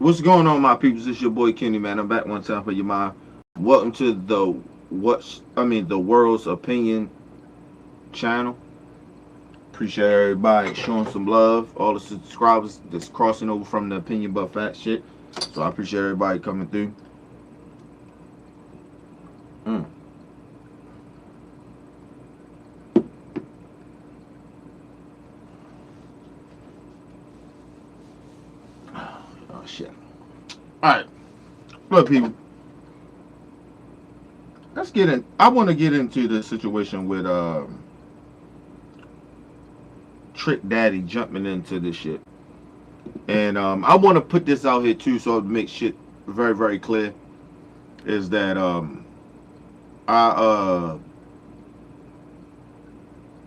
What's going on, my peoples? It's your boy Kenny, man. I'm back one time for your mind. Welcome to the world's opinion channel. Appreciate everybody showing some love. All the subscribers that's crossing over from the opinion but fat shit. So I appreciate everybody coming through. Mm. Oh shit. All right, look, people. Let's get in. I want to get into the situation with Trick Daddy jumping into this shit. And I want to put this out here too, so it makes shit very, very clear. Is that I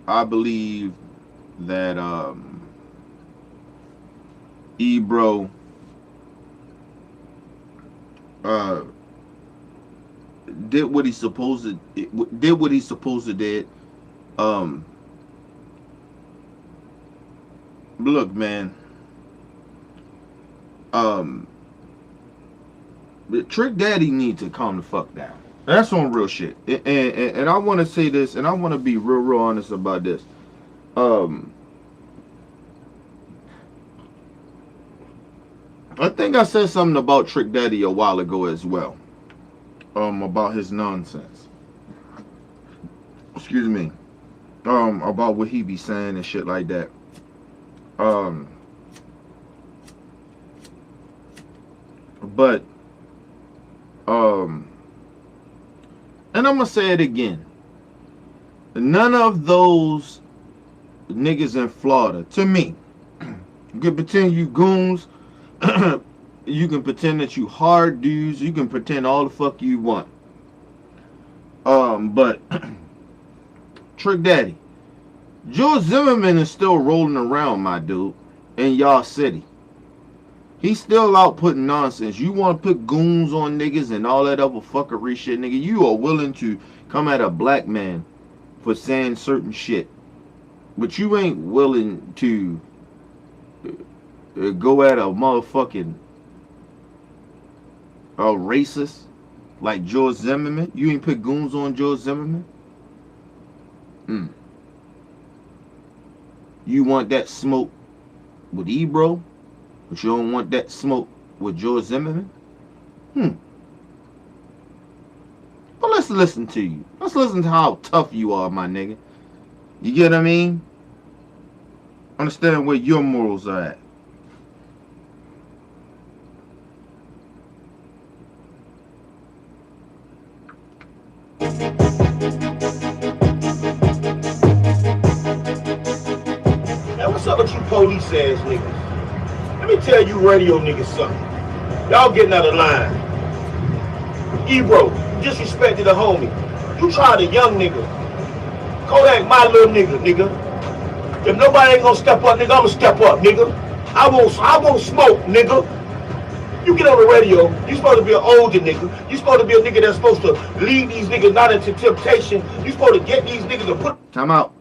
I believe that Ebro uh did what he supposed to did what he supposed to did. Um, Look, man. Um, Trick Daddy needs to calm the fuck down. That's on real shit. And I want to say this, and I want to be real, real honest about this. Um, I think I said something about Trick Daddy a while ago as well. About his nonsense. Excuse me. About what he be saying and shit like that. Um, but and I'm gonna say it again. None of those niggas in Florida, to me, you can pretend you goons, you can pretend that you hard dudes, you can pretend all the fuck you want. But Trick Daddy, George Zimmerman is still rolling around, my dude, in y'all city. He's still out putting nonsense. You want to put goons on niggas and all that other fuckery shit, nigga. You are willing to come at a black man for saying certain shit. But you ain't willing to go at a motherfucking racist like George Zimmerman. You ain't put goons on George Zimmerman. You want that smoke with Ebro, but you don't want that smoke with George Zimmerman? But let's listen to you. Let's listen to how tough you are, my nigga. You get what I mean? Understand where your morals are at. Now what's up with you police ass niggas? Let me tell you radio niggas something. Y'all getting out of line. Ebro, you disrespected a homie. You tried a young nigga. Kodak my little nigga. If nobody ain't gonna step up, nigga, I'ma step up, nigga. I won't smoke, nigga. You get on the radio, you supposed to be an older nigga. You supposed to be a nigga that's supposed to lead these niggas not into temptation. You supposed to get these niggas to put... Time out.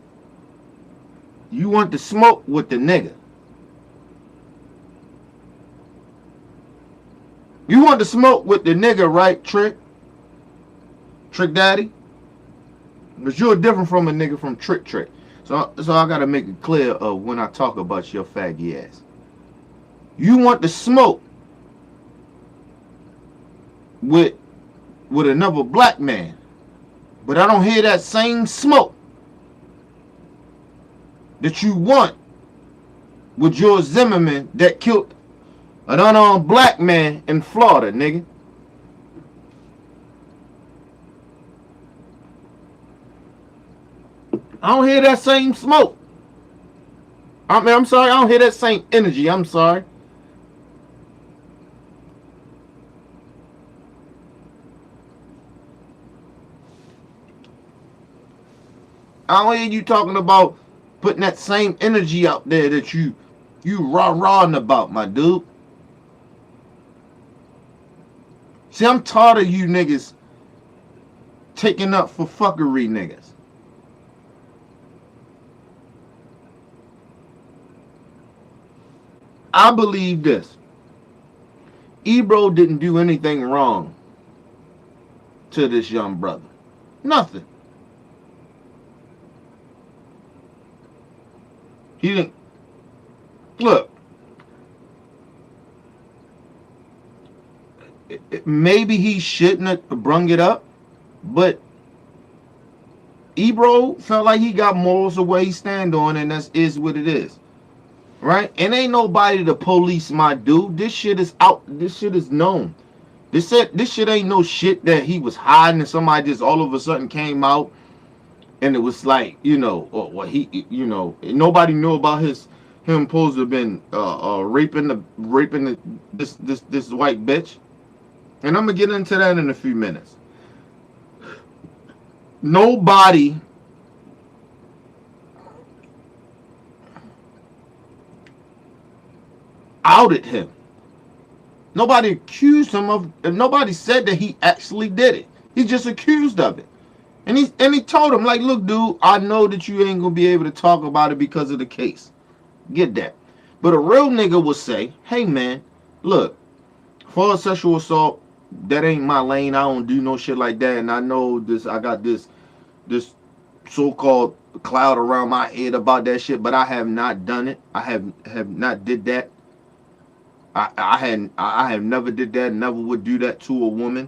You want to smoke with the nigga. You want to smoke with the nigga, right, Trick? Trick Daddy? But you're different from a nigga from Trick. So I gotta make it clear of when I talk about your faggy ass. You want to smoke with another black man, but I don't hear that same smoke that you want with George Zimmerman that killed an unarmed black man in Florida, nigga. I don't hear that same smoke. I'm sorry, I don't hear that same energy. I'm sorry. I don't hear you talking about putting that same energy out there that you rah-rahing about, my dude. See, I'm tired of you niggas taking up for fuckery niggas. I believe this. Ebro didn't do anything wrong to this young brother. Nothing. He didn't. Look, maybe he shouldn't have brung it up, but Ebro felt like he got morals of where he stand on, and that is what it is. Right? And ain't nobody to police my dude. This shit is out. This shit is known. This shit ain't no shit that he was hiding and somebody just all of a sudden came out and it was like, you know, or he, you know, nobody knew about him supposed to have been raping this white bitch. And I'm gonna get into that in a few minutes. Nobody outed him. Nobody accused him of. Nobody said that he actually did it. He just accused of it, and he told him like, "Look, dude, I know that you ain't gonna be able to talk about it because of the case. Get that." But a real nigga would say, "Hey, man, look, for a sexual assault, that ain't my lane. I don't do no shit like that, and I know this. I got this so-called cloud around my head about that shit, but I have not done it. I have not did that." I have never did that, never would do that to a woman.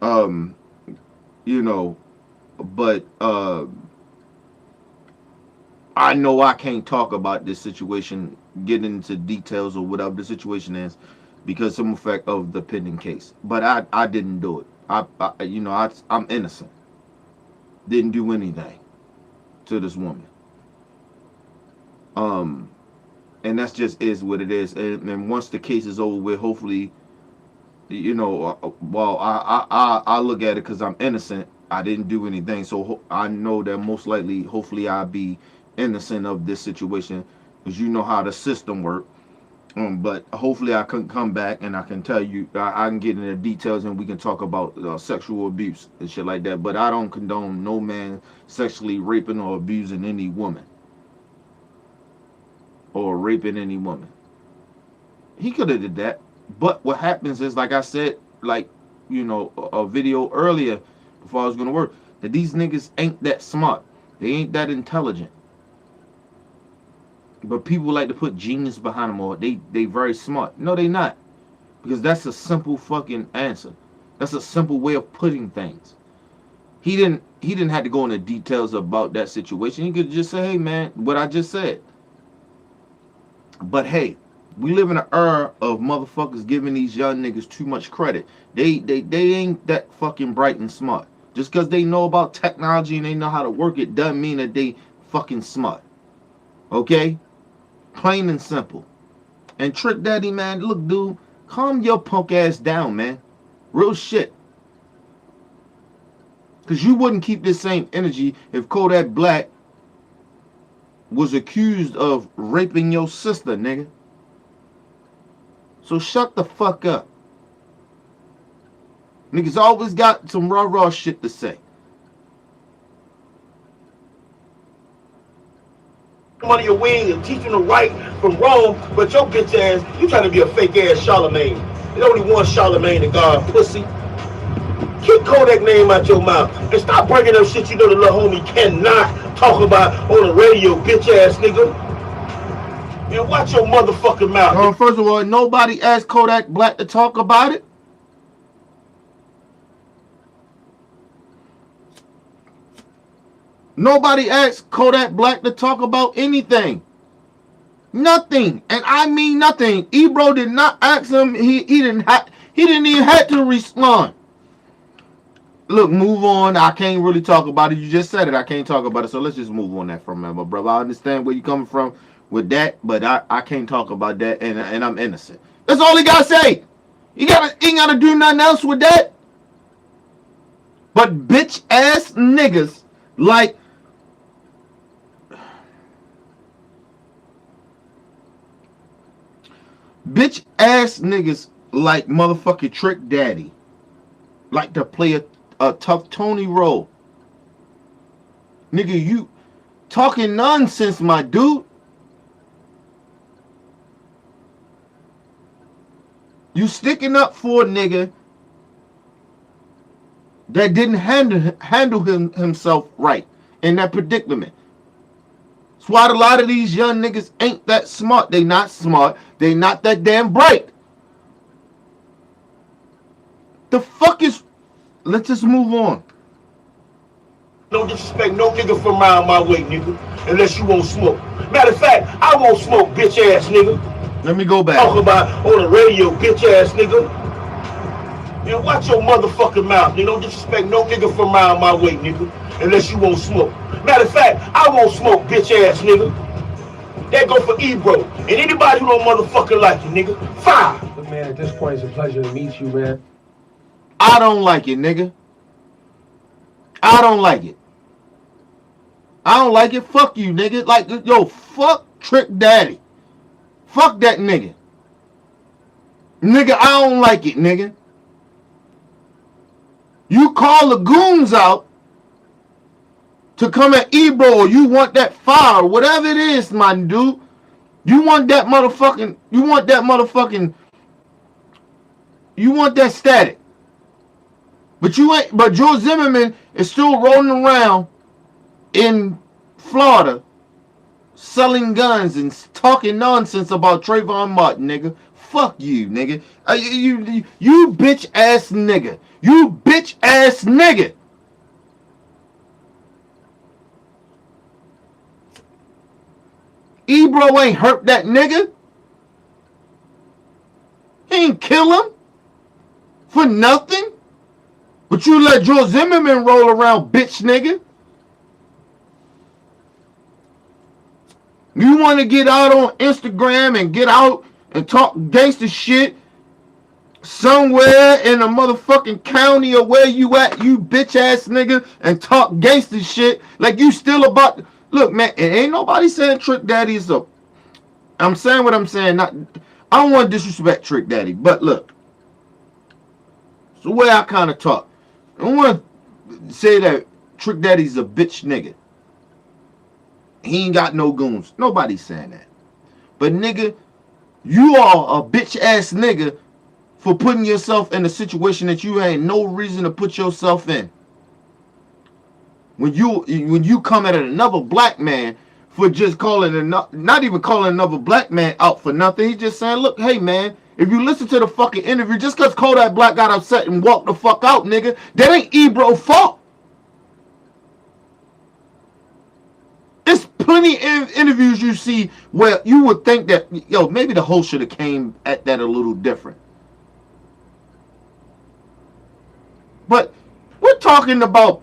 You know, but I know I can't talk about this situation, get into details or whatever the situation is, because some effect of the pending case. But I didn't do it. I'm innocent. Didn't do anything to this woman. And that's just is what it is. And once the case is over with, hopefully, you know, well, I look at it because I'm innocent. I didn't do anything, so I know that most likely, hopefully, I'll be innocent of this situation, because you know how the system works. But hopefully, I can come back and I can tell you, I can get into the details and we can talk about sexual abuse and shit like that. But I don't condone no man sexually raping or abusing any woman. Or raping any woman. He could have did that. But what happens is, like I said, like, you know, a video earlier before I was going to work, that these niggas ain't that smart. They ain't that intelligent. But people like to put genius behind them, or they very smart. No, they not. Because that's a simple fucking answer. That's a simple way of putting things. He didn't have to go into details about that situation. He could just say, hey man, what I just said. But hey, we live in an era of motherfuckers giving these young niggas too much credit. They ain't that fucking bright and smart. Just because they know about technology and they know how to work it doesn't mean that they fucking smart. Okay? Plain and simple. And Trick Daddy, man, look, dude, calm your punk ass down, man. Real shit. Because you wouldn't keep this same energy if Kodak Black was accused of raping your sister, nigga. So shut the fuck up. Niggas always got some raw shit to say. Under your wing and teach them the right from wrong, but your bitch ass, you trying to be a fake ass Charlemagne. There's only one Charlemagne to God, pussy. Keep Kodak name out your mouth and stop bringing up shit you know the little homie cannot talk about on the radio, bitch ass nigga. And watch your motherfucking mouth. First of all, nobody asked Kodak Black to talk about it. Nobody asked Kodak Black to talk about anything. Nothing. And I mean nothing. Ebro did not ask him. He didn't even have to respond. Look, move on. I can't really talk about it. You just said it. I can't talk about it. So let's just move on that from my brother. I understand where you're coming from with that, but I can't talk about that, and I'm innocent. That's all he gotta say. He ain't gotta do nothing else with that. But bitch ass niggas like bitch ass niggas like motherfucking Trick Daddy like to play a tough Tony role. Nigga, you talking nonsense, my dude. You sticking up for a nigga that didn't handle himself right in that predicament. That's why a lot of these young niggas ain't that smart. They not smart. They not that damn bright. The fuck is... Let's just move on. No disrespect, no nigga from around my way, nigga. Unless you won't smoke. Matter of fact, I won't smoke, bitch ass nigga. Let me go back. Talk about on the radio, bitch ass nigga. Man, watch your motherfucking mouth. You don't disrespect no nigga from around my way, nigga. Unless you won't smoke. Matter of fact, I won't smoke, bitch ass nigga. That go for Ebro. And anybody who don't motherfucking like you, nigga. Fire. But man, at this point, it's a pleasure to meet you, man. I don't like it, nigga. I don't like it. I don't like it. Fuck you, nigga. Like, yo, fuck Trick Daddy. Fuck that nigga. Nigga, I don't like it, nigga. You call the goons out to come at Ebro, or you want that fire, whatever it is, my dude. You want that motherfucking, you want that static. But you ain't, but George Zimmerman is still rolling around in Florida selling guns and talking nonsense about Trayvon Martin, nigga. Fuck you, nigga. You bitch ass nigga. You bitch ass nigga. Ebro ain't hurt that nigga. He ain't kill him for nothing. But you let George Zimmerman roll around, bitch nigga. You want to get out on Instagram and get out and talk gangster shit somewhere in a motherfucking county or where you at, you bitch ass nigga, and talk gangster shit like you still about... Look, man, ain't nobody saying Trick Daddy is a... I'm saying what I'm saying. Not, I don't want to disrespect Trick Daddy, but look. It's the way I kind of talk. I don't want to say that Trick Daddy's a bitch nigga. He ain't got no goons. Nobody's saying that. But nigga, you are a bitch ass nigga for putting yourself in a situation that you ain't no reason to put yourself in. When you come at another black man for just calling not even calling another black man out for nothing. He's just saying, look, hey man, if you listen to the fucking interview, just because Kodak Black got upset and walked the fuck out, nigga, that ain't Ebro's fault. There's plenty of interviews you see where you would think that, yo, maybe the host should have came at that a little different. But we're talking about,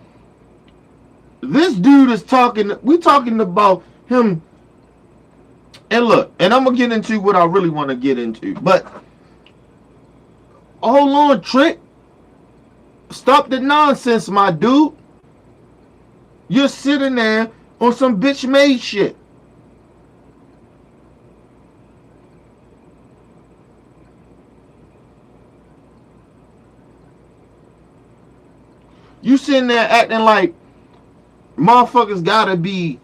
this dude is talking, we're talking about him. And look, and I'm going to get into what I really want to get into. But, hold on, Trick. Stop the nonsense, my dude. You're sitting there on some bitch made shit. You sitting there acting like motherfuckers gotta be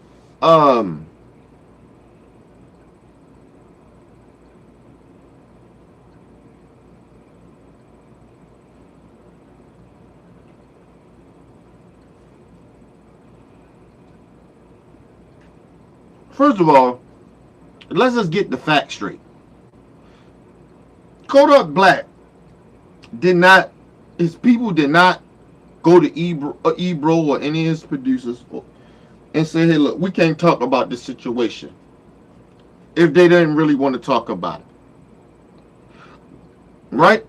first of all, let's just get the facts straight. Kodak Black did not, his people did not go to Ebro or any of his producers and say, hey, look, we can't talk about this situation, if they didn't really want to talk about it. Right?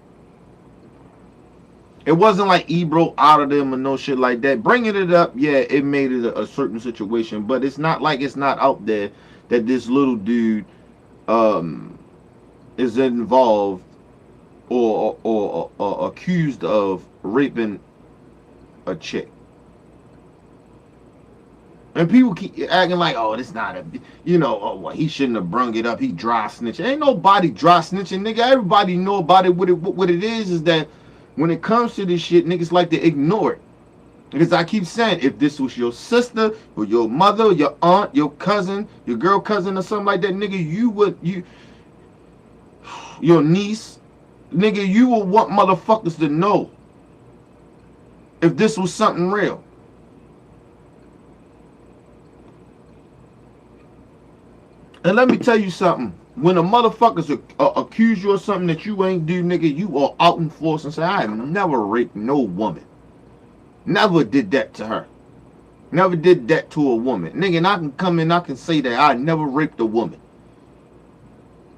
It wasn't like Ebro out of them or no shit like that. Bringing it up, yeah, it made it a certain situation, but it's not like it's not out there that this little dude is involved or accused of raping a chick. And people keep acting like, oh, it's not a, you know, oh, well, he shouldn't have brung it up. He dry snitching. Ain't nobody dry snitching, nigga. Everybody know about it. What it is that when it comes to this shit, niggas like to ignore it. Because I keep saying, if this was your sister or your mother, or your aunt, your cousin, your girl cousin or something like that, nigga, your niece, nigga, you will want motherfuckers to know if this was something real. And let me tell you something. When a motherfuckers accuse you of something that you ain't do, nigga, you are out in force and say, I have never raped no woman. Never did that to her. Never did that to a woman. Nigga, and I can come in, I can say that I never raped a woman.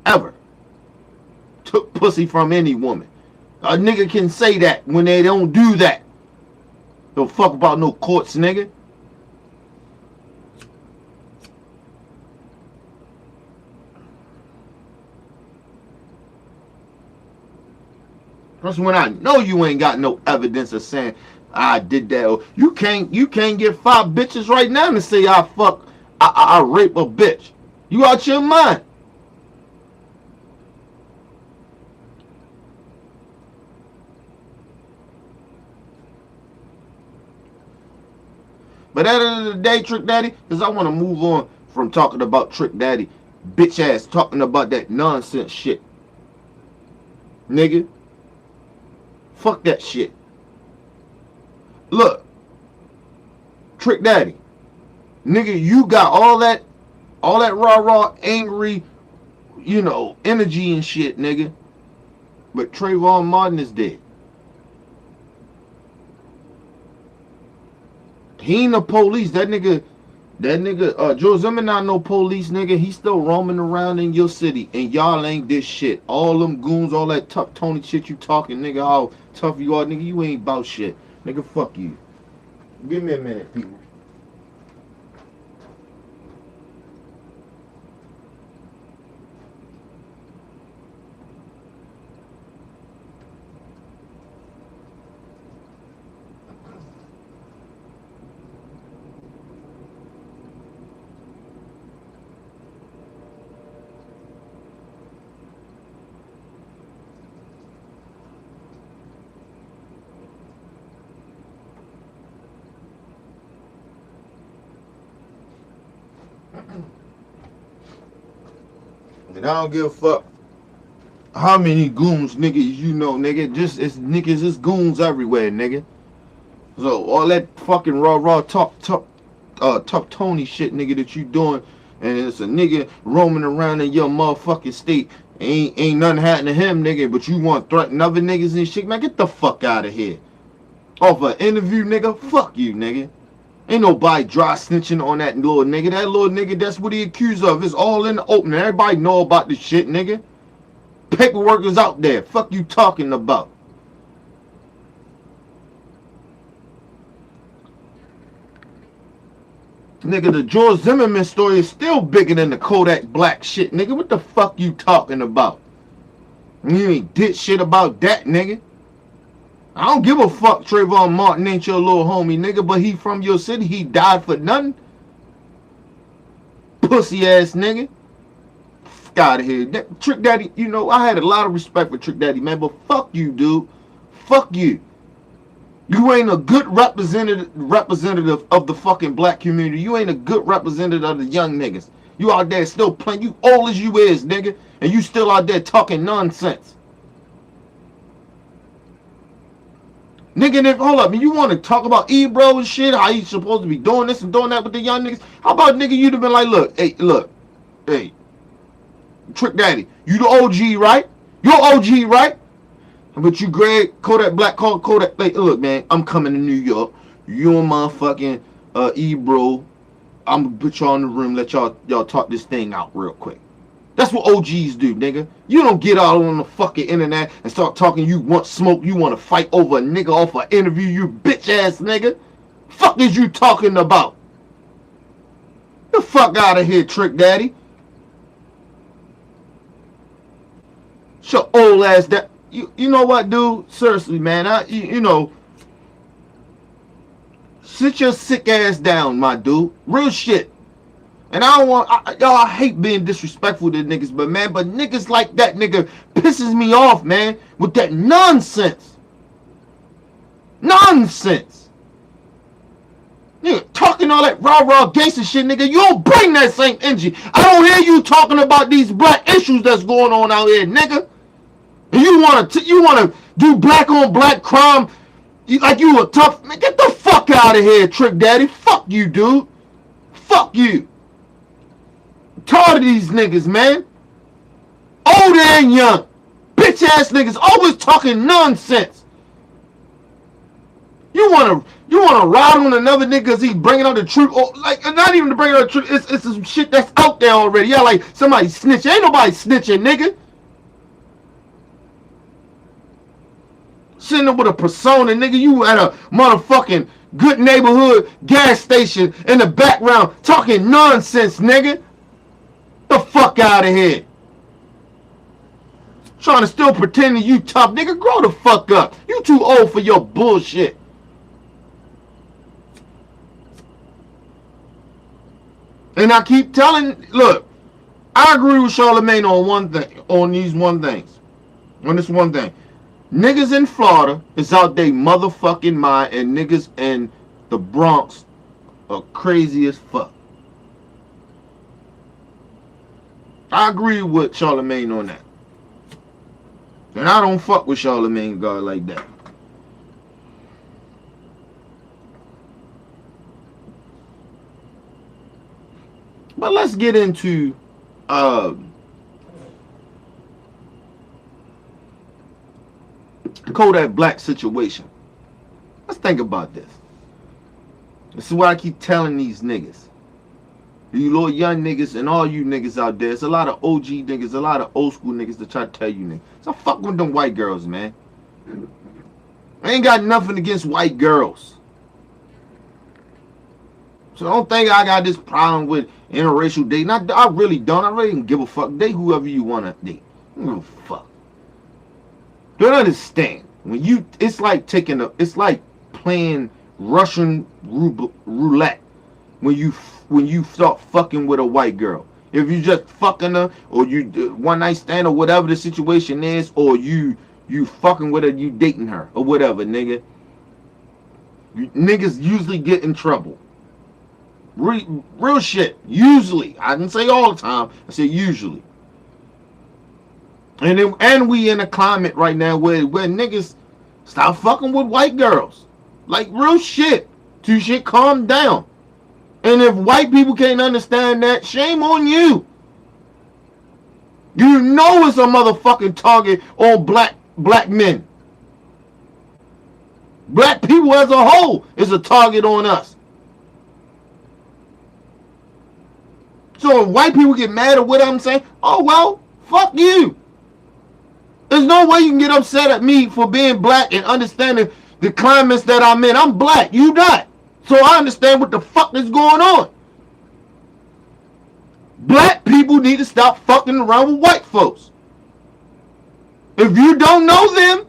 Ever. Took pussy from any woman. A nigga can say that when they don't do that. Don't fuck about no courts, nigga. That's when I know you ain't got no evidence of saying I did that. You can't get 5 bitches right now and say I rape a bitch. You out your mind. But at the end of the day, Trick Daddy, because I want to move on from talking about Trick Daddy, bitch ass, talking about that nonsense shit. Nigga. Fuck that shit. Look. Trick Daddy. Nigga, you got all that rah-rah, angry, energy and shit, nigga. But Trayvon Martin is dead. He ain't no police. That nigga, Joe Zimmerman not no police, nigga. He still roaming around in your city, and y'all ain't this shit. All them goons, all that tough Tony shit you talking, nigga, how tough you are, nigga, you ain't about shit. Nigga, fuck you. Give me a minute, people. And I don't give a fuck how many goons, nigga, you know, nigga. Just it's niggas, it's goons everywhere, nigga. So all that fucking raw tough Tony shit, nigga, that you doing, and it's a nigga roaming around in your motherfucking state. Ain't nothing happening to him, nigga. But you want to threaten other niggas and shit, man? Get the fuck out of here. Off an interview, nigga. Fuck you, nigga. Ain't nobody dry snitching on that little nigga. That little nigga, that's what he accused of. It's all in the open. Everybody know about this shit, nigga. Paperwork is out there. Fuck you talking about. Nigga, the George Zimmerman story is still bigger than the Kodak Black shit, nigga. What the fuck you talking about? You ain't did shit about that, nigga. I don't give a fuck Trayvon Martin ain't your little homie, nigga, but he from your city. He died for nothing. Pussy ass nigga. Fuck out of here. Trick Daddy, you know, I had a lot of respect for Trick Daddy, man, but fuck you, dude. Fuck you. You ain't a good representative of the fucking black community. You ain't a good representative of the young niggas. You out there still playing. You old as you is, nigga, and you still out there talking nonsense. Nigga, hold up, you want to talk about Ebro and shit, how you supposed to be doing this and doing that with the young niggas? How about, nigga, you'd have been like, look, hey, Trick Daddy, you the OG, right? You're OG, right? But you Greg, Kodak Black, Kodak, like, look, man, I'm coming to New York. You and motherfucking Ebro, I'm gonna put y'all in the room, let y'all talk this thing out real quick. That's what OGs do, nigga. You don't get out on the fucking internet and start talking you want smoke, you want to fight over a nigga off an interview, you bitch ass nigga. Fuck is you talking about? The fuck out of here, Trick Daddy. Your old ass that you know what, dude? Seriously, man, you know, sit your sick ass down, my dude. Real shit. And I don't want, y'all, I hate being disrespectful to niggas, but niggas like that nigga pisses me off, man, with that nonsense. Nonsense. Nigga, talking all that rah-rah gangster shit, nigga, you don't bring that same energy. I don't hear you talking about these black issues that's going on out here, nigga. And you want wanna do black on black crime like you a tough man. Get the fuck out of here, Trick Daddy. Fuck you, dude. Fuck you. Tired of these niggas, man. Old and young. Bitch ass niggas always talking nonsense. You wanna ride on another nigga cause he bringing out the truth, or like not even to bring out the truth. It's some shit that's out there already. Yeah, like somebody snitching. Ain't nobody snitching, nigga. Sitting there with a persona, nigga. You at a motherfucking good neighborhood gas station in the background talking nonsense, nigga. The fuck out of here. Trying to still pretend that you tough, nigga. Grow the fuck up. You too old for your bullshit. And I keep telling, look, I agree with Charlamagne on one thing, on this one thing. Niggas in Florida is out they motherfucking mind, and niggas in the Bronx are crazy as fuck. I agree with Charlamagne on that. And I don't fuck with Charlamagne God like that. But let's get into Kodak Black situation. Let's think about this. This is what I keep telling these niggas. You little young niggas and all you niggas out there. It's a lot of OG niggas, a lot of old school niggas that try to tell you niggas. So fuck with them white girls, man. I ain't got nothing against white girls. So don't think I got this problem with interracial dating. I really don't. I really don't give a fuck. Date whoever you want to date. I don't give a fuck. Don't understand. When you, it's like playing Russian roulette. When you start fucking with a white girl. If you just fucking her, or you one night stand, or whatever the situation is, or you fucking with her, you dating her, or whatever, nigga. Niggas usually get in trouble. Real shit. Usually. I didn't say all the time. I said usually. And we in a climate right now where niggas stop fucking with white girls. Like real shit. Two shit, calm down. And if white people can't understand that, shame on you. You know it's a motherfucking target on black men. Black people as a whole is a target on us. So if white people get mad at what I'm saying, oh well, fuck you. There's no way you can get upset at me for being black and understanding the climates that I'm in. I'm black, you not. So I understand what the fuck is going on. Black people need to stop fucking around with white folks. If you don't know them,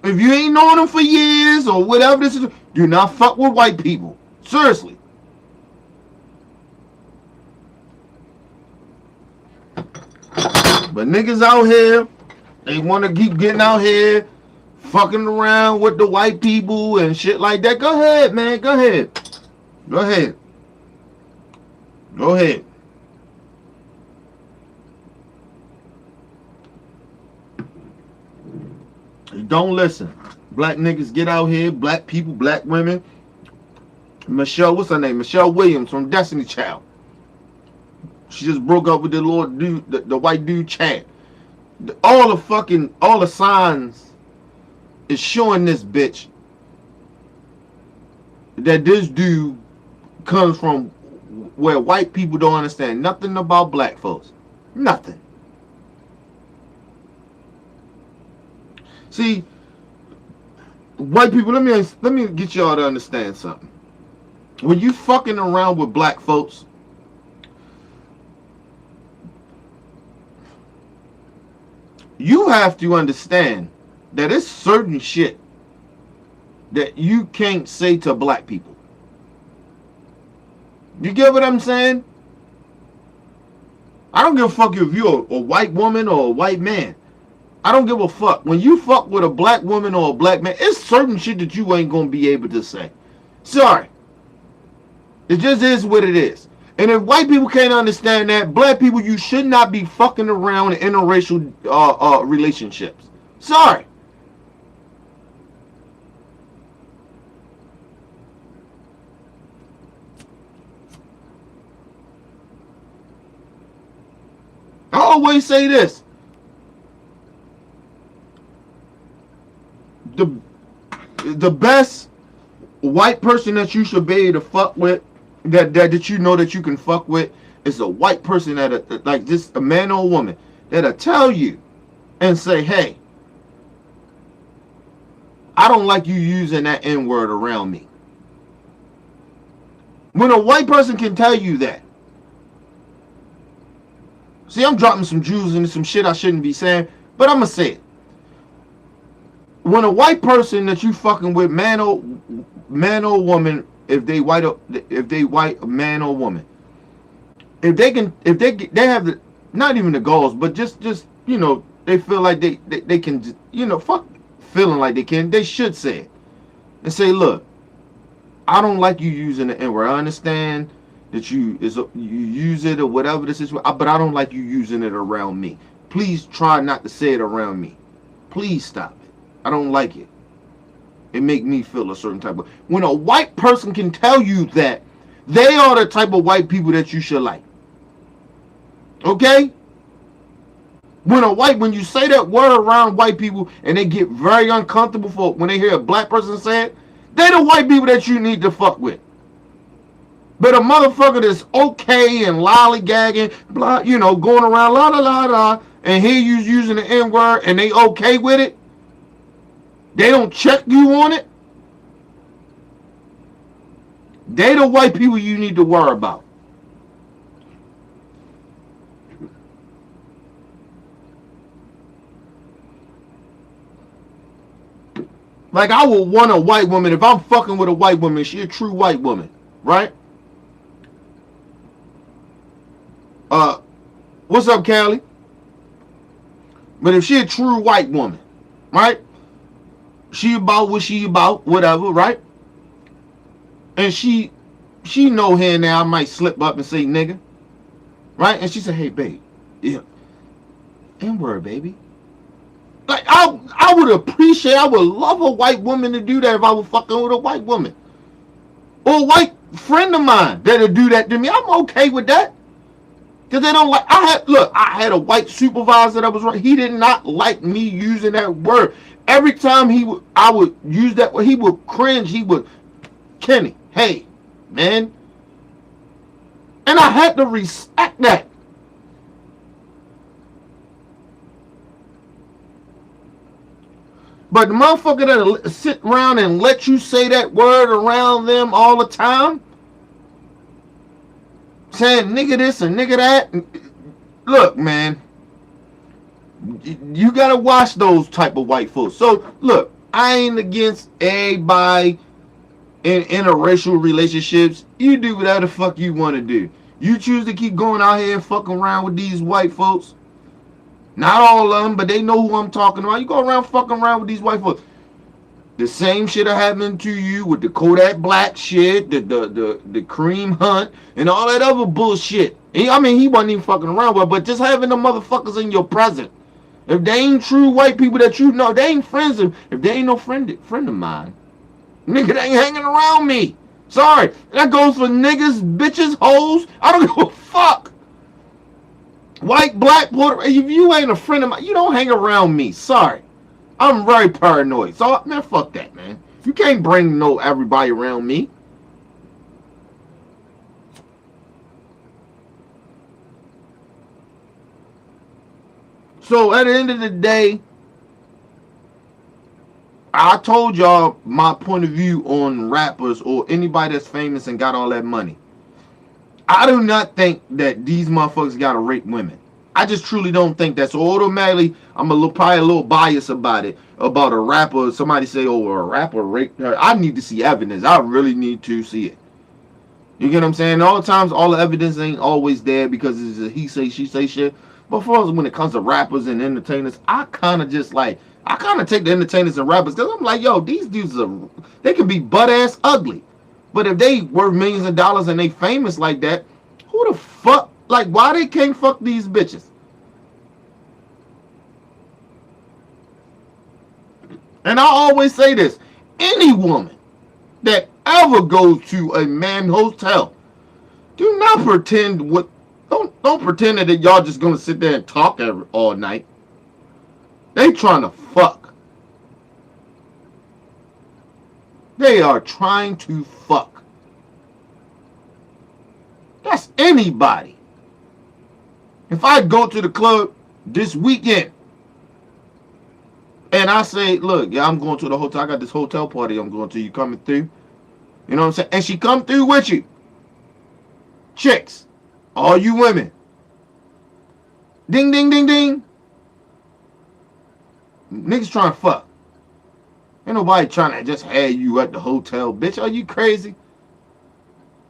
if you ain't known them for years or whatever this is, do not fuck with white people. Seriously. But niggas out here, they want to keep getting out here, fucking around with the white people and shit like that. Go ahead, man. Go ahead. Go ahead. Go ahead. Don't listen. Black niggas get out here. Black people, black women. Michelle, what's her name? Michelle Williams from Destiny Child. She just broke up with the little dude, the white dude Chad. All the signs is showing this bitch that this dude comes from where white people don't understand nothing about black folks. Nothing. See, white people, let me get y'all to understand something. When you fucking around with black folks, you have to understand that it's certain shit that you can't say to black people. You get what I'm saying? I don't give a fuck if you're a white woman or a white man. I don't give a fuck. When you fuck with a black woman or a black man, it's certain shit that you ain't gonna be able to say. Sorry. It just is what it is. And if white people can't understand that, black people, you should not be fucking around in interracial relationships. Sorry. I always say this. The best white person that you should be able to fuck with, that you know that you can fuck with, is a white person that like this, a man or a woman that'll tell you and say, hey, I don't like you using that N-word around me. When a white person can tell you that. See, I'm dropping some Jews into some shit I shouldn't be saying, but I'm gonna say it. When a white person that you fucking with, man or woman, if they white, man or woman, if they have the, not even the goals, but just you know, they feel like they can, you know, fuck feeling like they should say it and say, look, I don't like you using the N-word. I understand that you use it or whatever this is, but I don't like you using it around me. Please try not to say it around me. Please stop it. I don't like it. It make me feel a certain type of. When a white person can tell you that, they are the type of white people that you should like. Okay? When you say that word around white people and they get very uncomfortable for when they hear a black person say it, they the white people that you need to fuck with. But a motherfucker that's okay and lollygagging, blah, you know, going around la la la la, and here you using the N-word and they okay with it, they don't check you on it, they the white people you need to worry about. Like, I would want a white woman, if I'm fucking with a white woman, she a true white woman, right? What's up, Callie? But if she a true white woman, right? She about what she about, whatever, right? And she know here and there I might slip up and say nigga, right? And she said, hey, babe, yeah, N-word, baby. Like, I would appreciate, I would love a white woman to do that if I was fucking with a white woman. Or a white friend of mine that'll do that to me. I'm okay with that. Because they don't like, I had a white supervisor that was right. He did not like me using that word. Every time I would use that word, he would cringe. He would, Kenny, hey, man. And I had to respect that. But the motherfucker that'll sit around and let you say that word around them all the time, saying nigga this and nigga that, look, man, you gotta watch those type of white folks. So look, I ain't against everybody in interracial relationships. You do whatever the fuck you want to do. You choose to keep going out here and fucking around with these white folks. Not all of them, but they know who I'm talking about. You go around fucking around with these white folks. The same shit that happened to you with the Kodak Black shit, the Kareem Hunt, and all that other bullshit. He wasn't even fucking around with, but just having the motherfuckers in your presence. If they ain't true white people that you know, they ain't friends of. If they ain't no friend of mine, nigga, they ain't hanging around me. Sorry, that goes for niggas, bitches, hoes. I don't give a fuck. White, black, Puerto, if you ain't a friend of mine, you don't hang around me. Sorry. I'm very paranoid. So, man, fuck that, man. You can't bring everybody around me. So, at the end of the day, I told y'all my point of view on rappers or anybody that's famous and got all that money. I do not think that these motherfuckers gotta rape women. I just truly don't think that. So automatically, I'm probably a little biased about it. About a rapper, somebody say, oh, a rapper raped her. I need to see evidence. I really need to see it. You get what I'm saying? All the times, all the evidence ain't always there because it's a he say, she say shit. But for us, when it comes to rappers and entertainers, I kind of take the entertainers and rappers because I'm like, yo, these dudes they can be butt-ass ugly. But if they worth millions of dollars and they famous like that, who the fuck, like, why they can't fuck these bitches? And I always say this: any woman that ever goes to a man hotel, do not pretend what. Don't pretend that y'all just gonna sit there and talk all night. They trying to fuck. They are trying to fuck. That's anybody. If I go to the club this weekend and I say, look, yeah, I'm going to the hotel. I got this hotel party I'm going to. You coming through? You know what I'm saying? And she come through with you. Chicks, all you women. Ding, ding, ding, ding. Niggas trying to fuck. Ain't nobody trying to just have you at the hotel. Bitch, are you crazy?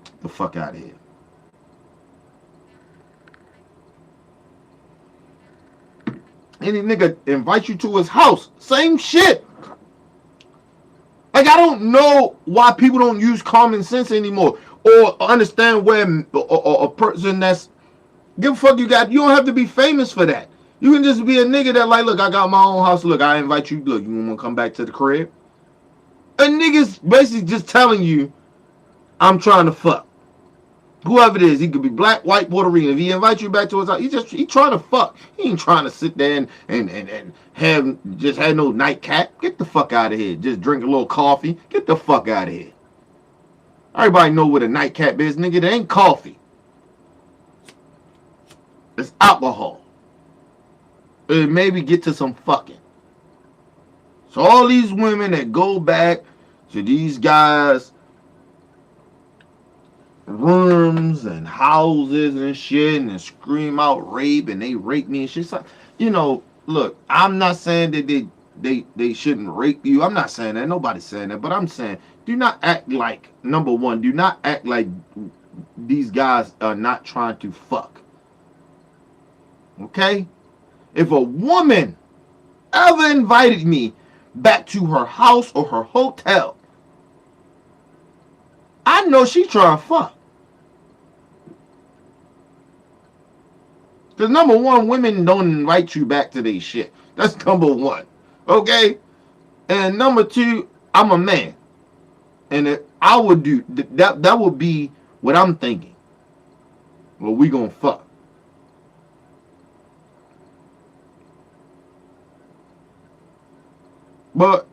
Get the fuck out of here. Any nigga invite you to his house, same shit. Like, I don't know why people don't use common sense anymore or understand where a person that's give a fuck you got. You don't have to be famous for that. You can just be a nigga that like, look, I got my own house. Look, I invite you. Look, you want to come back to the crib? A nigga's basically just telling you, I'm trying to fuck. Whoever it is, he could be black, white, Puerto Rican. If he invites you back to his house, he trying to fuck. He ain't trying to sit there and have no nightcap. Get the fuck out of here. Just drink a little coffee. Get the fuck out of here. Everybody know what a nightcap is, nigga. It ain't coffee. It's alcohol. And maybe get to some fucking. So all these women that go back to these guys' rooms and houses and shit and scream out rape and they rape me and shit. So, you know, look, I'm not saying that they shouldn't rape you. I'm not saying that. Nobody's saying that. But I'm saying, do not act like, number one, do not act like these guys are not trying to fuck. Okay? If a woman ever invited me back to her house or her hotel, I know she trying to fuck. Because number one, women don't invite you back to their shit. That's number one. Okay? And number two, I'm a man. And if I would do that would be what I'm thinking. Well, we gonna fuck. But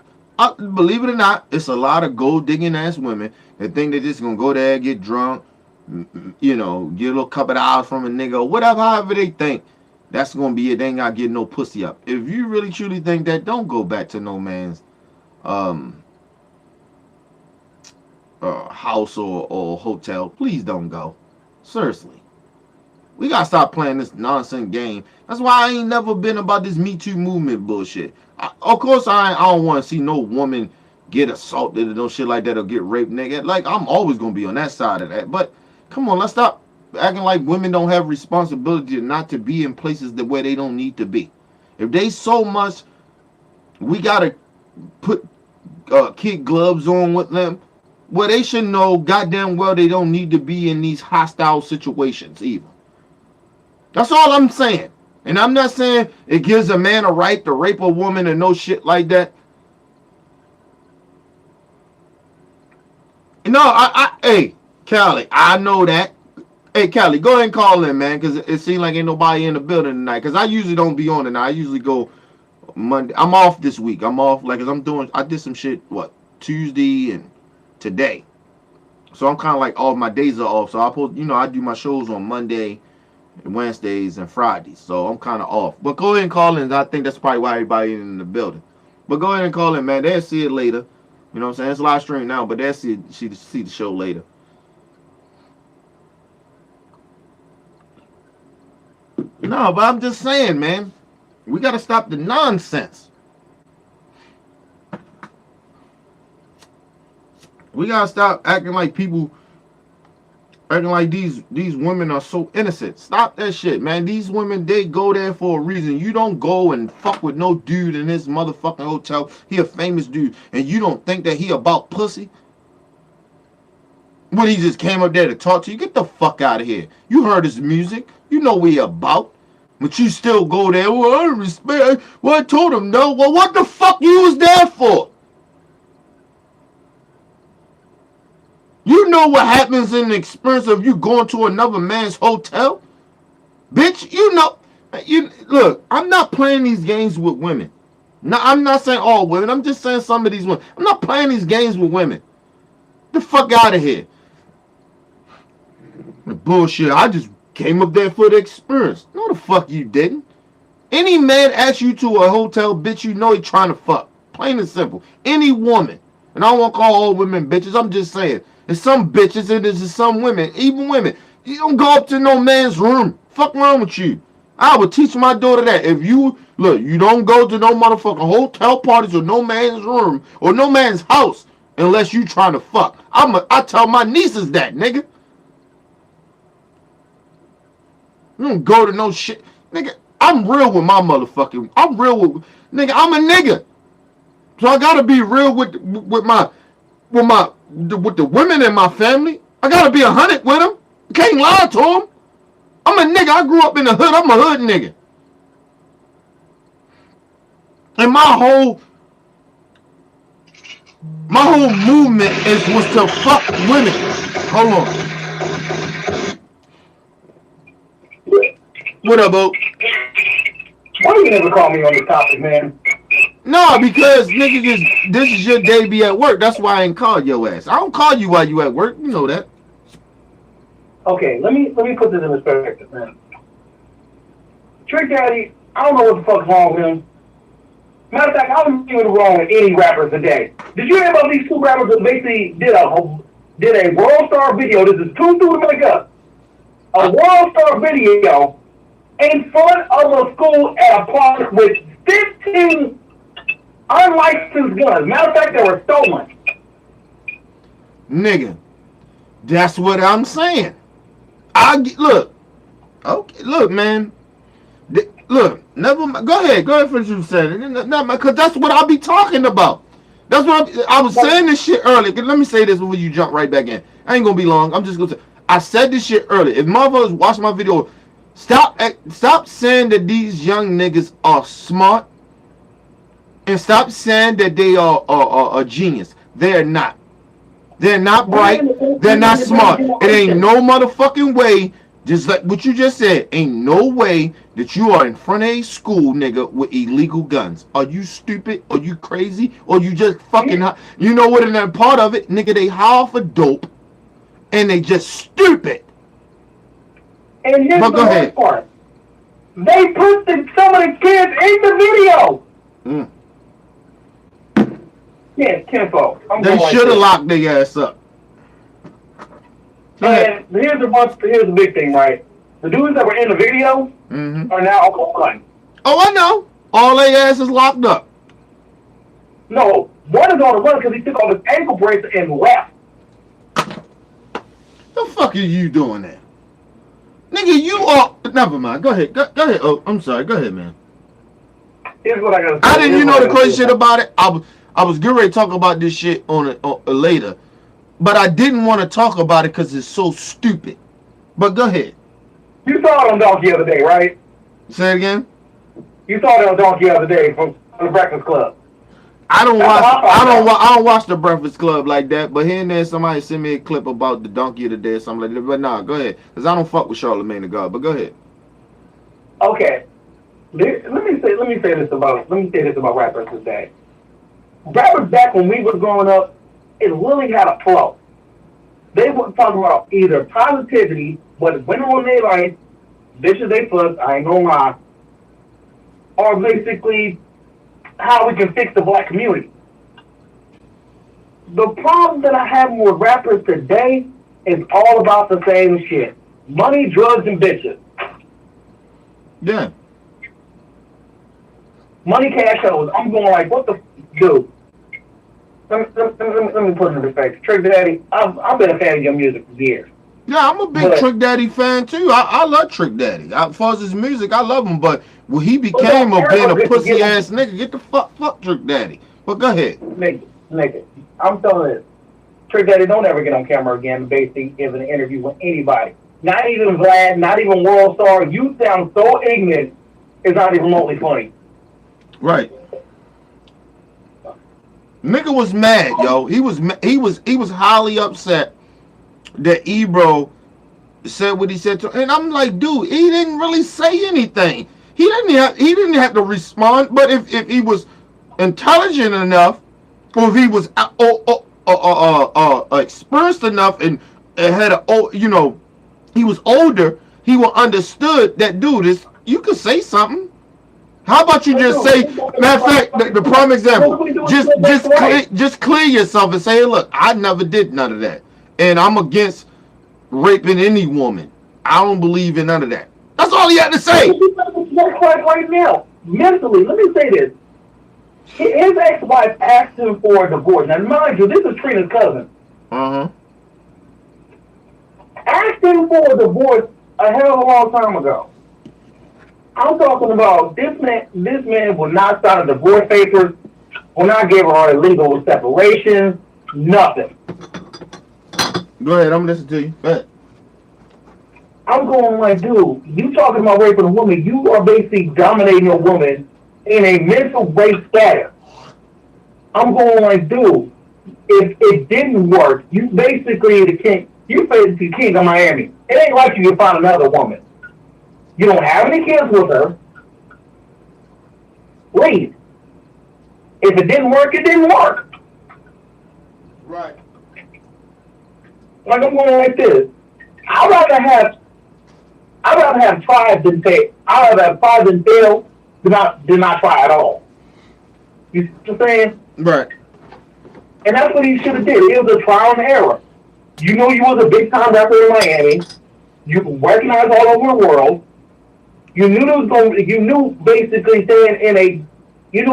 believe it or not, it's a lot of gold digging ass women that think they're just gonna go there, get drunk, you know, get a little couple of hours from a nigga, or whatever, however they think. That's gonna be it. They ain't gotta get no pussy up. If you really truly think that, don't go back to no man's house or hotel. Please don't go. Seriously. We gotta stop playing this nonsense game. That's why I ain't never been about this Me Too movement bullshit. Of course, I don't want to see no woman get assaulted or no shit like that or get raped, nigga. Like, I'm always gonna be on that side of that. But come on, let's stop acting like women don't have responsibility not to be in places where they don't need to be. If they so much, we gotta put kid gloves on with them. Well, they should know goddamn well they don't need to be in these hostile situations either. That's all I'm saying. And I'm not saying it gives a man a right to rape a woman or no shit like that. No, hey, Callie, I know that. Hey, Callie, go ahead and call in, man, because it seems like ain't nobody in the building tonight. Because I usually don't be on tonight. I usually go Monday. I'm off this week. I'm off, like, cause I did some shit, Tuesday and today. So I'm kind of like, all my days are off. So I do my shows on Monday, Wednesdays, and Fridays. So I'm kind of off. But go ahead and call in. I think that's probably why everybody in the building. But go ahead and call in, man. They'll see it later. You know what I'm saying? It's live stream now, but they'll see the show later. No, but I'm just saying, man. We got to stop the nonsense. We got to stop acting like these women are so innocent. Stop that shit, man. These women, they go there for a reason. You don't go and fuck with no dude in this motherfucking hotel. He a famous dude, and you don't think that he about pussy? When he just came up there to talk to you, get the fuck out of here. You heard his music. You know what he about. But you still go there. Well, I don't respect. Well, I told him no. Well, what the fuck you was there for? You know what happens in the experience of you going to another man's hotel? Bitch, you know. Look, I'm not playing these games with women. No, I'm not saying all women. I'm just saying some of these women. I'm not playing these games with women. Get the fuck out of here. Bullshit. I just came up there for the experience. No, the fuck you didn't. Any man asks you to a hotel, bitch, you know he trying to fuck. Plain and simple. Any woman. And I don't want to call all women bitches. I'm just saying. There's some bitches and there's some women. Even women. You don't go up to no man's room. Fuck wrong with you. I would teach my daughter that. If you, look, you don't go to no motherfucking hotel parties or no man's room or no man's house unless you trying to fuck. I tell my nieces that, nigga. You don't go to no shit. Nigga, I'm real with my motherfucking, I'm real with, nigga, I'm a nigga. So I gotta be real with the women in my family. I gotta be 100 with them. I can't lie to them. I'm a nigga. I grew up in the hood. I'm a hood nigga. And my whole movement was to fuck women. Hold on. What up, Bo? Why you never call me on this topic, man? No, because nigga, this is your day be at work. That's why I ain't call your ass. I don't call you while you at work. You know that. Okay, let me put this in perspective, man. Trick Daddy, I don't know what the fuck's wrong with him. Matter of fact, I don't think what's wrong with any rapper today. Did you hear about these two rappers that basically did a World Star video? This is too soon to make up. A World Star video in front of a school at a park with 15 unlicensed guns. Matter of fact, they were stolen. Nigga, that's what I'm saying. Look, okay, look, man. Look, never mind. Go ahead, finish what you said. Because that's what I'll be talking about. That's what I was saying this shit earlier. Let me say this before you jump right back in. I ain't gonna be long. I'm just gonna say, I said this shit earlier. If motherfuckers watch my video, stop saying that these young niggas are smart, and stop saying that they are a genius. They're not. They're not bright. They're not smart. It ain't no motherfucking way, just like what you just said, ain't no way that you are in front of a school, nigga, with illegal guns. Are you stupid? Are you crazy? Or you just fucking, you know what, in that part of it, nigga, they high off of dope, and they just stupid. And here's the worst part. They put some of the kids in the video. Yeah, tenfold. They should have locked their ass up. And here's the big thing, right? The dudes that were in the video are now on. Oh, I know. All their ass is locked up. No, one is on the run because he took off his ankle bracelet and left. The fuck are you doing there? Nigga, you are... Never mind. Go ahead. Go ahead. Oh, I'm sorry. Go ahead, man. Here's what I gotta say. I didn't, you know the crazy shit about it? I was getting ready to talk about this shit on later. But I didn't want to talk about it because it's so stupid. But go ahead. You saw it on Donkey the other day, right? Say it again? You saw it on Donkey the other day from the Breakfast Club. I don't watch the Breakfast Club like that, but here and there somebody send me a clip about the Donkey of the Day or something like that. But nah, go ahead. Because I don't fuck with Charlamagne the God, but go ahead. Okay. Let me say this about rappers today. Rappers back when we were growing up, it really had a flow. They weren't talking about either positivity, what went on in their life, bitches they fucked, I ain't gonna lie, or basically how we can fix the black community. The problem that I have with rappers today is all about the same shit. Money, drugs, and bitches. Yeah. Money, cash, shows. I'm going like, what the dude? Let me put it in perspective. Trick Daddy, I've been a fan of your music for years. Yeah, I'm a big Trick Daddy fan too. I love Trick Daddy. As far as his music, I love him. But when he became being a pussy ass nigga, get the fuck Trick Daddy. But go ahead. Nigga, I'm telling you, Trick Daddy, don't ever get on camera again and basically give an interview with anybody. not even Vlad, not even World Star. You sound so ignorant. It's not even remotely funny. Right. Nigga was mad, yo. He was highly upset that Ebro said what he said to, and I'm like, dude, he didn't really say anything. He didn't have to respond. But if he was intelligent enough, or if he was experienced enough and had he was older, he would understood that, dude, you could say something. How about you just say, matter of fact, the prime example, just clear yourself and say, hey, look, I never did none of that. And I'm against raping any woman. I don't believe in none of that. That's all he had to say. Right now, mentally, let me say this. His ex-wife asked him for a divorce. Now, mind you, this is Trina's cousin. Uh-huh. Asked him for a divorce a hell of a long time ago. I'm talking about this man will not sign a divorce papers, will not give her a legal separation, nothing. Go ahead, I'm listening to you. Go ahead. I'm going like, dude, you talking about raping a woman, you are basically dominating a woman in a mental rape status. I'm going like, dude, if it didn't work, you basically the king of Miami. It ain't like you can find another woman. You don't have any kids with her. Leave. If it didn't work, it didn't work. Right. Like I'm going like this. I'd rather have tried than fail. I'd rather have tried than fail than not try at all. You see what I'm saying? Right. And that's what he should have did. It was a trial and error. You know you was a big time rapper in Miami. You recognized all over the world. You knew basically saying in a hip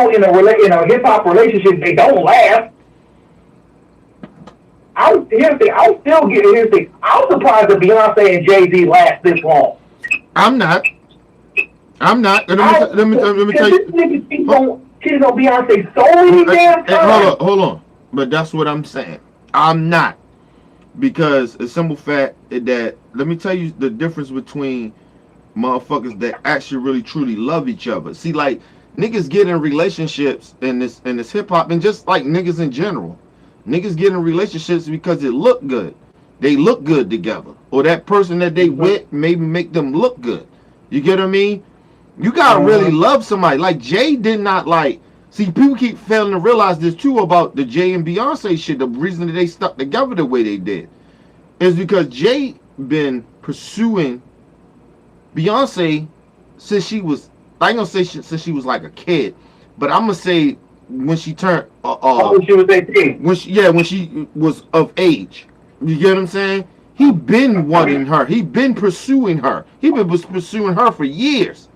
hop relationship they don't last. I'm surprised that Beyonce and Jay-Z last this long. I'm not. Let me tell you. This nigga cheating on Beyonce so many damn times. Hold on. But that's what I'm saying. I'm not. Because a simple fact that, let me tell you the difference between motherfuckers that actually really truly love each other. See, like, niggas get in relationships in this hip hop, and just like niggas in general. Niggas get in relationships because it look good. They look good together. Or that person that they with maybe make them look good. You get what I mean? You gotta really love somebody. Like Jay did not like. See, people keep failing to realize this too about the Jay and Beyonce shit. The reason that they stuck together the way they did is because Jay been pursuing Beyonce since she was, I ain't gonna say since she was like a kid, but I'm gonna say when she turned when she was 18. when she was of age. You get what I'm saying? He been wanting her. He been pursuing her. He been pursuing her for years.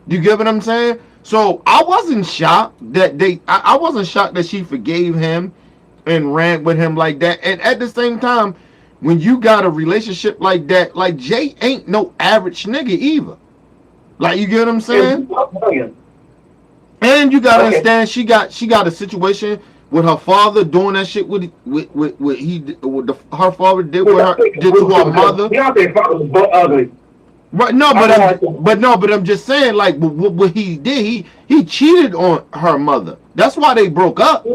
You get what I'm saying? So I wasn't shocked that I wasn't shocked that she forgave him and ran with him like that. And at the same time, when you got a relationship like that, like Jay ain't no average nigga either. Like, you get what I'm saying? And you gotta understand, she got a situation with her father doing that shit with her father did to her mother. Beyonce's father was butt ugly. Right? No, but I'm just saying, like, what he did, he cheated on her mother. That's why they broke up. So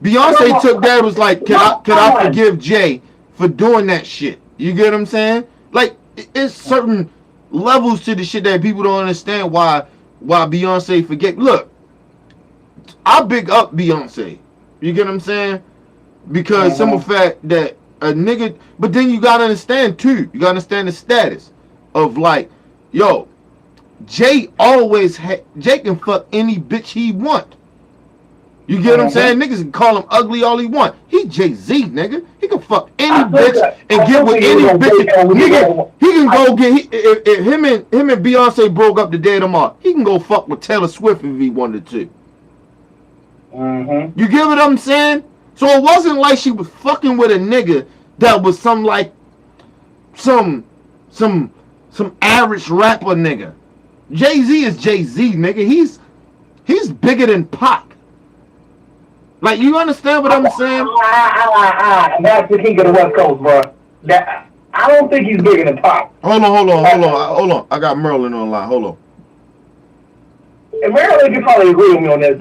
Beyonce took that and was like, can I forgive Jay for doing that shit? You get what I'm saying? Like, it's certain levels to the shit that people don't understand why Beyonce forget. Look, I big up Beyonce. You get what I'm saying? Because simple fact that a nigga, but then you gotta understand too. You gotta understand the status of, like, yo, Jay can fuck any bitch he want. You get what I'm saying? Niggas can call him ugly all he want. He Jay-Z, nigga. He can fuck any bitch and get with any bitch. Nigga, he can go get, if him and Beyonce broke up the day tomorrow, he can go fuck with Taylor Swift if he wanted to. You get what I'm saying? So it wasn't like she was fucking with a nigga that was some average rapper nigga. Jay-Z is Jay-Z, nigga. He's bigger than Pac. Like, you understand what I'm saying? That's the king of the West Coast, bro. that I don't think he's bigger than Pop. Hold on. I got Merlin on the line. Hold on. And Maryland can probably agree with me on this.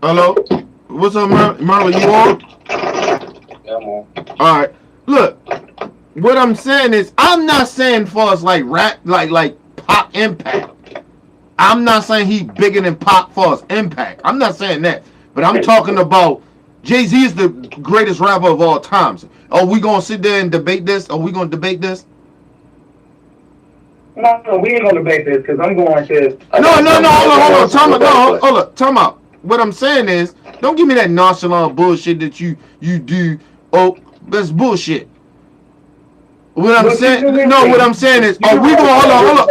Hello? What's up, Merlin? You on? Yeah, I'm on. All right. Look, what I'm saying is, I'm not saying for us like rap, like Pop Impact. I'm not saying he bigger than Pop for us Impact. I'm not saying that. But I'm talking about Jay-Z is the greatest rapper of all times. Are we gonna sit there and debate this? Are we gonna debate this? No, we ain't gonna debate this because I'm going to. No. Hold on. Time out. What I'm saying is, don't give me that nonchalant bullshit that you do. Oh, that's bullshit. What I'm saying is, are we going?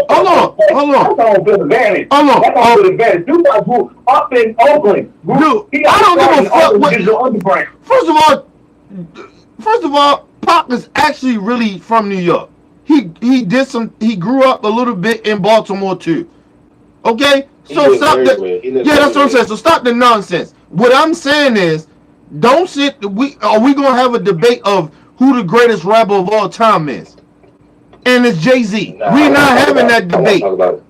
Hold on. That's on good advantage. That's on good advantage. Tupac grew up in Oakland. Dude, I don't give a fuck. First of all, Pac is actually really from New York. He grew up a little bit in Baltimore too. Okay? So stop that. Yeah, that's what I'm saying. So stop the nonsense. What I'm saying is, don't sit. Are we gonna have a debate of who the greatest rapper of all time is? And it's Jay-Z. We're not having that debate. No,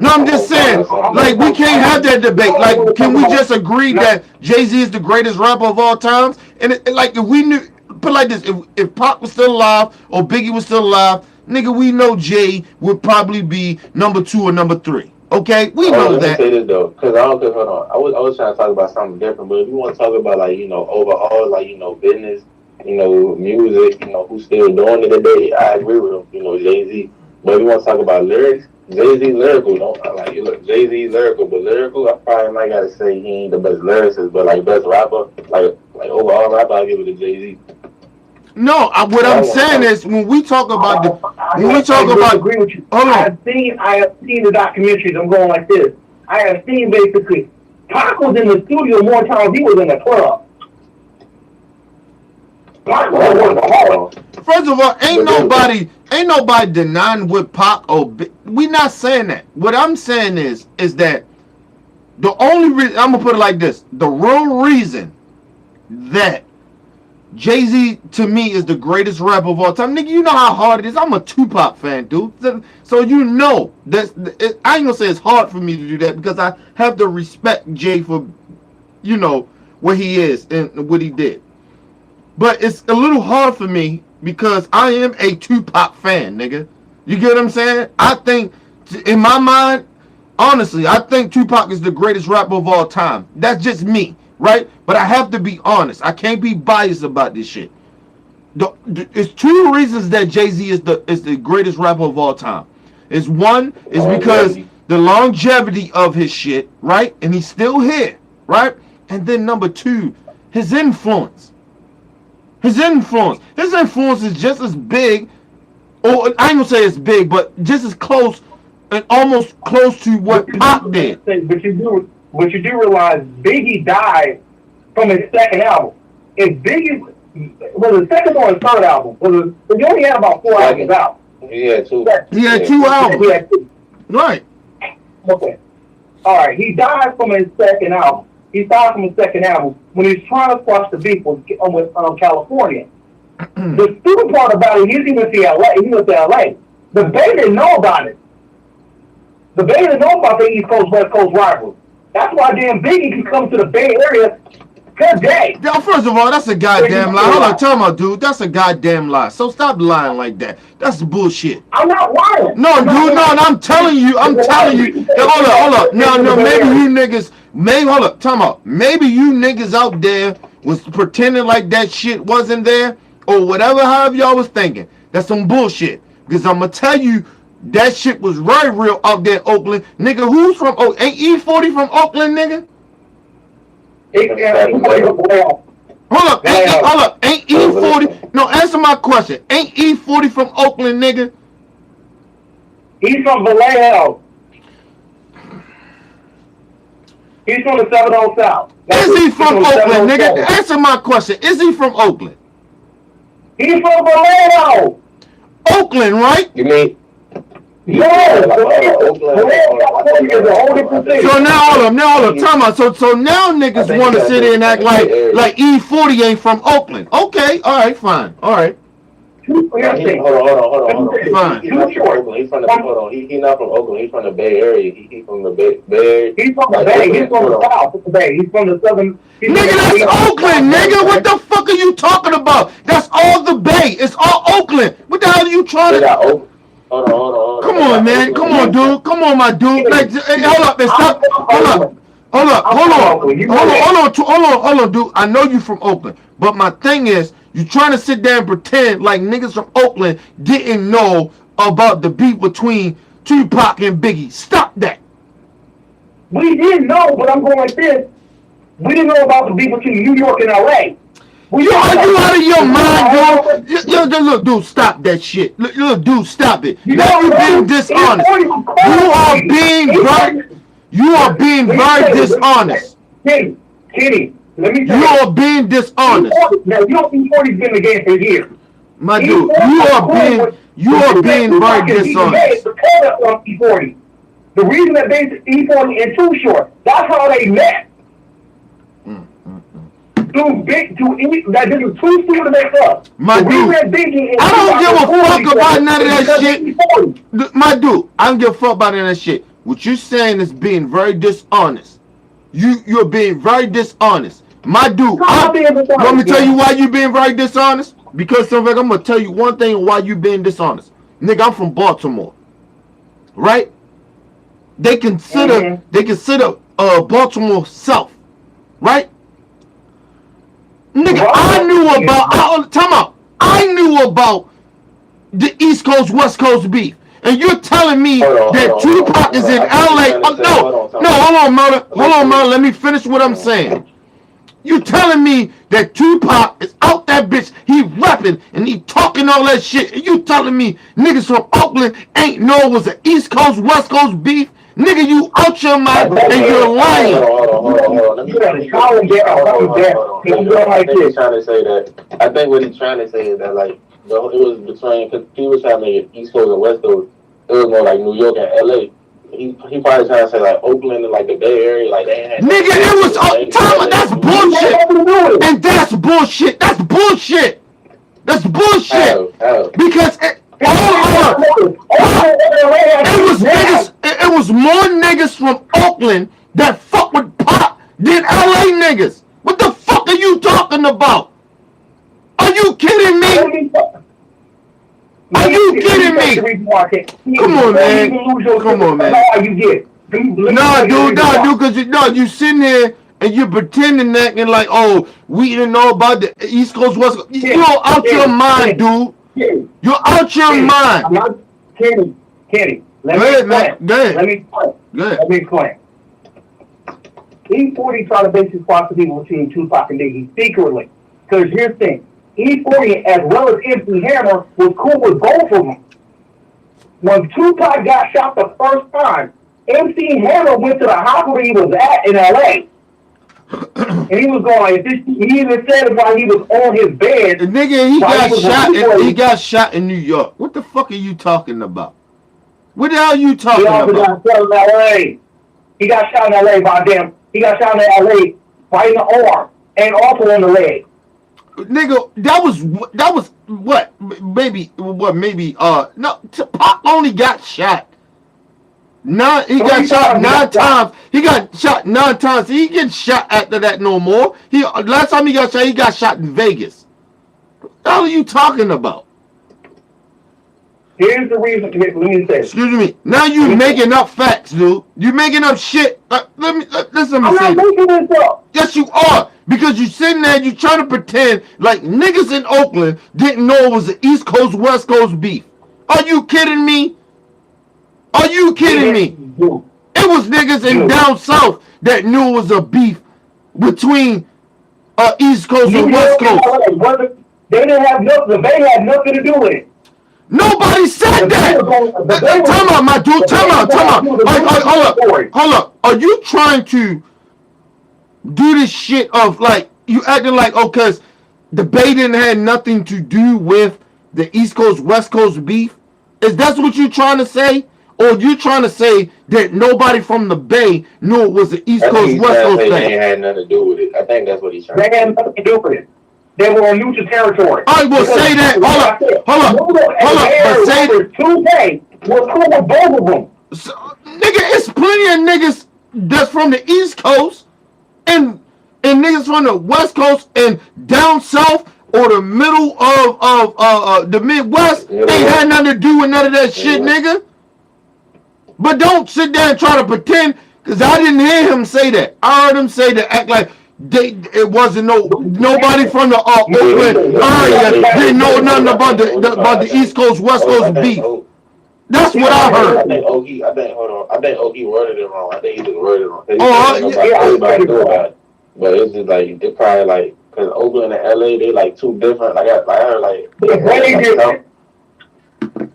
I'm just saying, like, we can't have that debate. Like, can we just agree that Jay-Z is the greatest rapper of all times? And like, if we knew, put it like this, if Pac was still alive or Biggie was still alive, nigga, we know Jay would probably be number 2 or number 3. Okay, we know that. Let me say this though, because hold on. I was trying to talk about something different, but if you want to talk about like overall like business, music, who's still doing it today, I agree with him. Jay-Z. But if you want to talk about lyrics, Jay-Z lyrical. Look, Jay-Z lyrical, but lyrical, I probably might gotta say he ain't the best lyricist, but like best rapper, like overall rapper, I give it to Jay-Z. No, what I'm saying is when we talk about agree with you. Hold on. I have seen the documentaries. I'm going like this. I have seen basically Pac was in the studio more times he was in the club. First of all, ain't nobody denying what Pac or we not saying that. What I'm saying is that the only reason, I'm gonna put it like this, the real reason that Jay-Z to me is the greatest rapper of all time. Nigga, you know how hard it is. I'm a Tupac fan, dude. So I ain't gonna say it's hard for me to do that because I have to respect Jay for, where he is and what he did. But it's a little hard for me because I am a Tupac fan, nigga. You get what I'm saying? I think, in my mind, honestly, I think Tupac is the greatest rapper of all time. That's just me, right? But I have to be honest. I can't be biased about this shit. It's 2 reasons that Jay-Z is the greatest rapper of all time. It's one is because the longevity of his shit, right? And he's still here, right? And then number 2, his influence. His influence is just as big, or I ain't gonna say it's big, but just as close and almost close to what Pac did. But you do realize Biggie died from his second album. If Biggie was the second or his third album, he only had about 4 albums out. He had 2. He had 2 albums. He had 2. Right. Okay. All right. He died from his second album. He died from his second album when he was trying to squash the beef with California. The stupid part about it, he went to LA. The Bay didn't know about it. The Bay didn't know about the East Coast West Coast rivalry. That's why damn Biggie can come to the Bay Area today. First of all, that's a goddamn lie. Hold on, tell me, dude. That's a goddamn lie. So stop lying like that. That's bullshit. I'm not lying. No, dude, no, I'm telling you. Hold up. No, maybe you niggas, hold up, tell me. Maybe you niggas out there was pretending like that shit wasn't there, or whatever, however y'all was thinking. That's some bullshit. Because I'm going to tell you, that shit was very real out there in Oakland. Nigga, who's from Oakland? Ain't E40 from Oakland, nigga? Hold up. Ain't E40? No, answer my question. Ain't E40 from Oakland, nigga? He's from Vallejo. He's from the 70 South. Is he from Oakland, nigga? Answer my question. Is he from Oakland? He's from Vallejo. Oakland, right? You mean? No, California is a whole different thing. So now all of them, time out. So now niggas want to sit here and act like E40 ain't from Oakland. Okay, all right, fine, all right. Hold on. Fine. He's not from Oakland. He's from the He's not from Oakland. He's from the Bay Area. He's from the Bay Area. He's from the Bay. He's from the South of the Bay. He's from the Southern. Nigga, that's Oakland, nigga. What the fuck are you talking about? That's all the Bay. It's all Oakland. What the hell are you trying to? Hold on. Come on, man. Come on, dude. Come on, my dude. Like, hey, hold up. Stop. Hold on, dude. I know you from Oakland, but my thing is, you trying to sit there and pretend like niggas from Oakland didn't know about the beef between Tupac and Biggie. Stop that. We didn't know, but I'm going like this. We didn't know about the beef between New York and LA. You out of your mind, dude? Look, dude, stop that shit. Look, dude, stop it. Now you're being dishonest. You are being very dishonest. Kenny, let me tell you. You are being dishonest. Now, you know E40's been in the game for years. My dude, you are being very dishonest. E40. The reason that they E40 and Too Short, that's how they met. This is too stupid to make up. My dude, I don't give a fuck about none of that shit. My dude, I don't give a fuck about none of that shit. What you're saying is being very dishonest. You're being very dishonest. My dude, let me tell you why you're being very dishonest. Because I'm gonna tell you one thing why you being dishonest. Nigga, I'm from Baltimore. Right? They consider Baltimore South. Right? Nigga, I knew about the East Coast, West Coast beef. And you're telling me that Tupac is in LA. Hold on, Murder. Let me finish what I'm saying. You telling me that Tupac is out that bitch, he rapping and he talking all that shit. And you telling me niggas from Oakland ain't know it was an East Coast, West Coast beef? Nigga, you out your mind and you're lying. I think what he's trying to say is that, like, it was between, because he was trying to make it East Coast and West Coast. It was more like New York and LA. He probably trying to say like Oakland and like the Bay Area, like they ain't had. Nigga, it was that's bullshit. And that's bullshit. That's bullshit. That's bullshit. Because it was more niggas from Oakland that fuck with Pop than LA niggas. What the fuck are you talking about? Are you kidding me? Are you kidding me? Come on, man. Nah, dude, because you sitting there and you're pretending that and like, oh, we didn't know about the East Coast, West Coast. You're out your mind, dude. You're out your mind. Kenny, let me explain. E40 tried to base his philosophy between Tupac and Biggie secretly. Because here's the thing. E40 as well as MC Hammer was cool with both of them. When Tupac got shot the first time, MC Hammer went to the hospital he was at in LA. And he was going, he even said it while he was on his bed. Nigga, he got shot in New York. What the fuck are you talking about? What the hell are you talking about? He got shot in LA by them. He got shot in LA right in the arm and also on the leg. Nigga, that was what? Maybe no, Pac only got shot. He got shot 9 times. He got shot 9 times. He gets shot after that no more. Last time he got shot in Vegas. What the hell are you talking about? Here's the reason. Let me say. Excuse me. Now you making up facts, dude. You making up shit. Listen. I'm not making this up. Yes, you are. Because you sitting there, you trying to pretend like niggas in Oakland didn't know it was an East Coast, West Coast beef. Are you kidding me? Are you kidding me? It was niggas in down south that knew it was a beef between East Coast and West Coast. They didn't have nothing. They had nothing to do with it. Nobody said that. Time out, my dude. Time out. Hold up. Are you trying to do this shit of like you acting like cause the Bay didn't have nothing to do with the East Coast West Coast beef? Is that what you trying to say? Or you trying to say that nobody from the Bay knew it was the East I think Coast, he's West trying to Coast say they thing? ain't had nothing to do with it. I think that's what he's trying They to had nothing to do with it. They were on neutral territory. I will say that. Hold up. But say that. 2K was cool with both of them. So, nigga, it's plenty of niggas that's from the East Coast and niggas from the West Coast and down south or the middle of the Midwest ain't had nothing to do with none of that shit, nigga. But don't sit there and try to pretend, because I didn't hear him say that. I heard him say that, act like it wasn't nobody from the Oakland area didn't know nothing about the East Coast, West Coast beef. That's what I heard. I think Okie worded it wrong. I think he just worded it wrong. Oh, yeah. But it's just like, it probably like, because Oakland and LA, they like two different. I heard like different.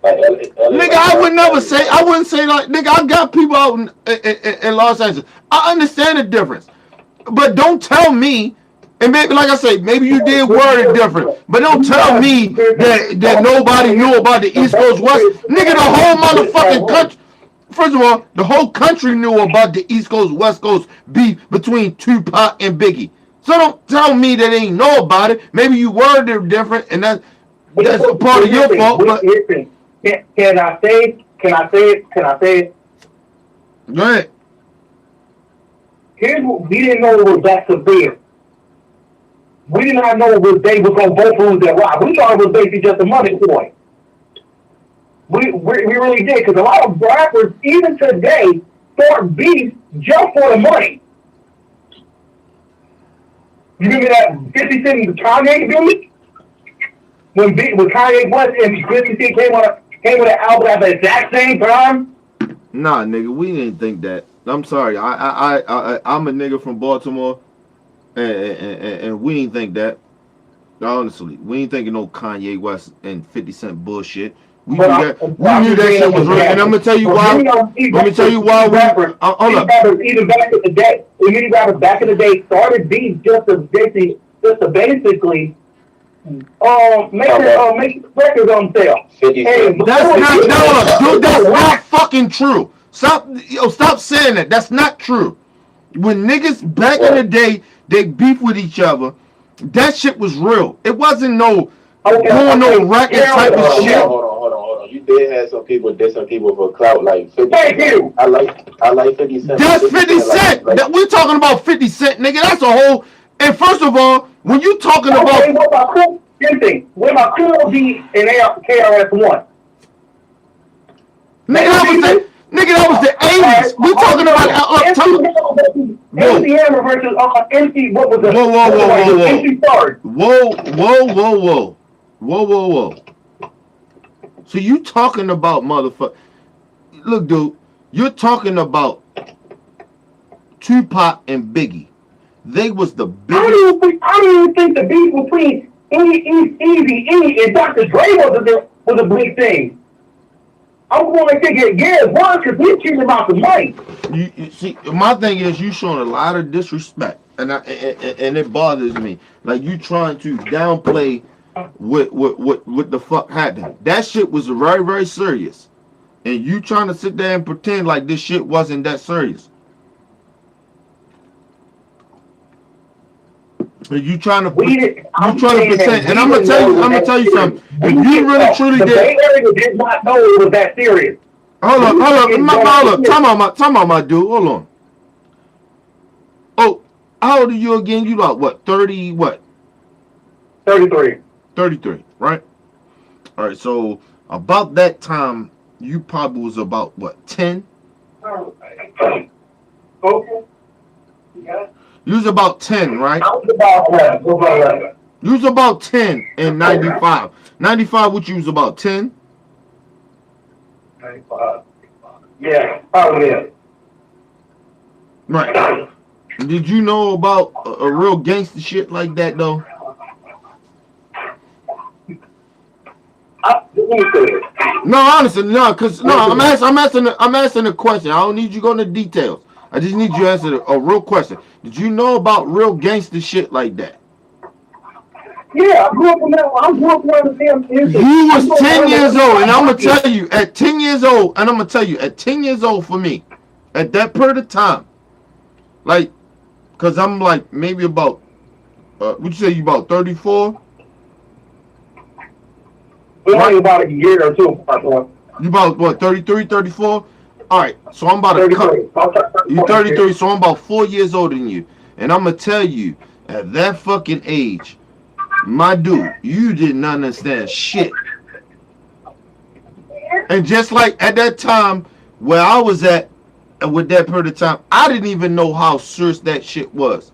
Like LA, nigga, I wouldn't say like, nigga, I got people out in Los Angeles. I understand the difference. But don't tell me, and maybe, like I say, maybe you did word it different, but don't tell me that nobody knew about the East Coast, West. Nigga, the whole motherfucking country, first of all, the whole country knew about the East Coast, West Coast beef between Tupac and Biggie. So don't tell me that they ain't know about it. Maybe you worded it different, and that's a part of your fault. But can I say it? Go ahead. Here's what we didn't know it was that severe. We did not know they was gonna both lose their lives. We thought it was basically just a money point. We really did, because a lot of rappers even today start beef just for the money. You remember that 50 Cent and Kanye beef? When Kanye West and 50 Cent came with an album at the exact same time? Nah, nigga, we didn't think that. I'm sorry. I'm a nigga from Baltimore, and we didn't think that. Honestly, we ain't thinking no Kanye West and 50 Cent bullshit. We knew that shit was real. And I'm gonna tell you why. Let me tell you why. Hold up. Even back in the day, many rappers back in the day started beef just to basically make records on sale. Hey, That's not fucking true. Stop saying that. That's not true. When niggas back in the day, they beef with each other, that shit was real. It wasn't no record type of shit. Hold on. You did have some people dissing people for clout, like 50 Thank you. I like 50 Cent. That's 50 Cent. We're talking about 50 Cent, nigga. That's a whole. And first of all, when you talking about what about Cool D and KRS-One? Nigga, that was the 80s. We talking about MC Hammer versus MC. What was it? Whoa. MC Sarge. Whoa. So you talking about motherfucker? Look, dude, you're talking about Tupac and Biggie. They was the biggest. I don't even think the beef between Eazy-E and Dr. Dre was a big thing. I'm going to think it was because we're cheating about the money. You see, my thing is you showing a lot of disrespect, and it bothers me. Like you trying to downplay what the fuck happened. That shit was very, very serious, and you trying to sit there and pretend like this shit wasn't that serious. You trying to pretend, and I'm gonna tell you something. If you really truly the did, Bay Area did not know it was that serious. Hold up, time out, my dude. Hold on. Oh, how old are you again? You like what? 30 what? 33. 33, right? All right. So about that time, you probably was about what? 10. Okay. Yeah. You was about 10, right? I was about 11. You was about 10 in 95. 95, what you was about 10? 95. Yeah, probably is. Right. Did you know about a real gangster shit like that though? No, honestly, no, cause no, I'm asking a question. I don't need you to go into details. I just need you to answer a real question. Did you know about real gangster shit like that? Yeah, I grew up in that. I grew up one of the damn things. You was 10 years old, and I'm gonna tell you, at 10 years old, and I'm gonna tell you, at 10 years old for me, at that period of time, like, cause I'm like maybe about, would you say you about 34? We're only about a year or two apart. You about what, 33, 34? All right, so I'm about 33. you 33, so I'm about 4 years older than you, and I'm gonna tell you, at that fucking age, my dude, you did not understand shit. And just like at that time where I was at with that period of time, I didn't even know how serious that shit was.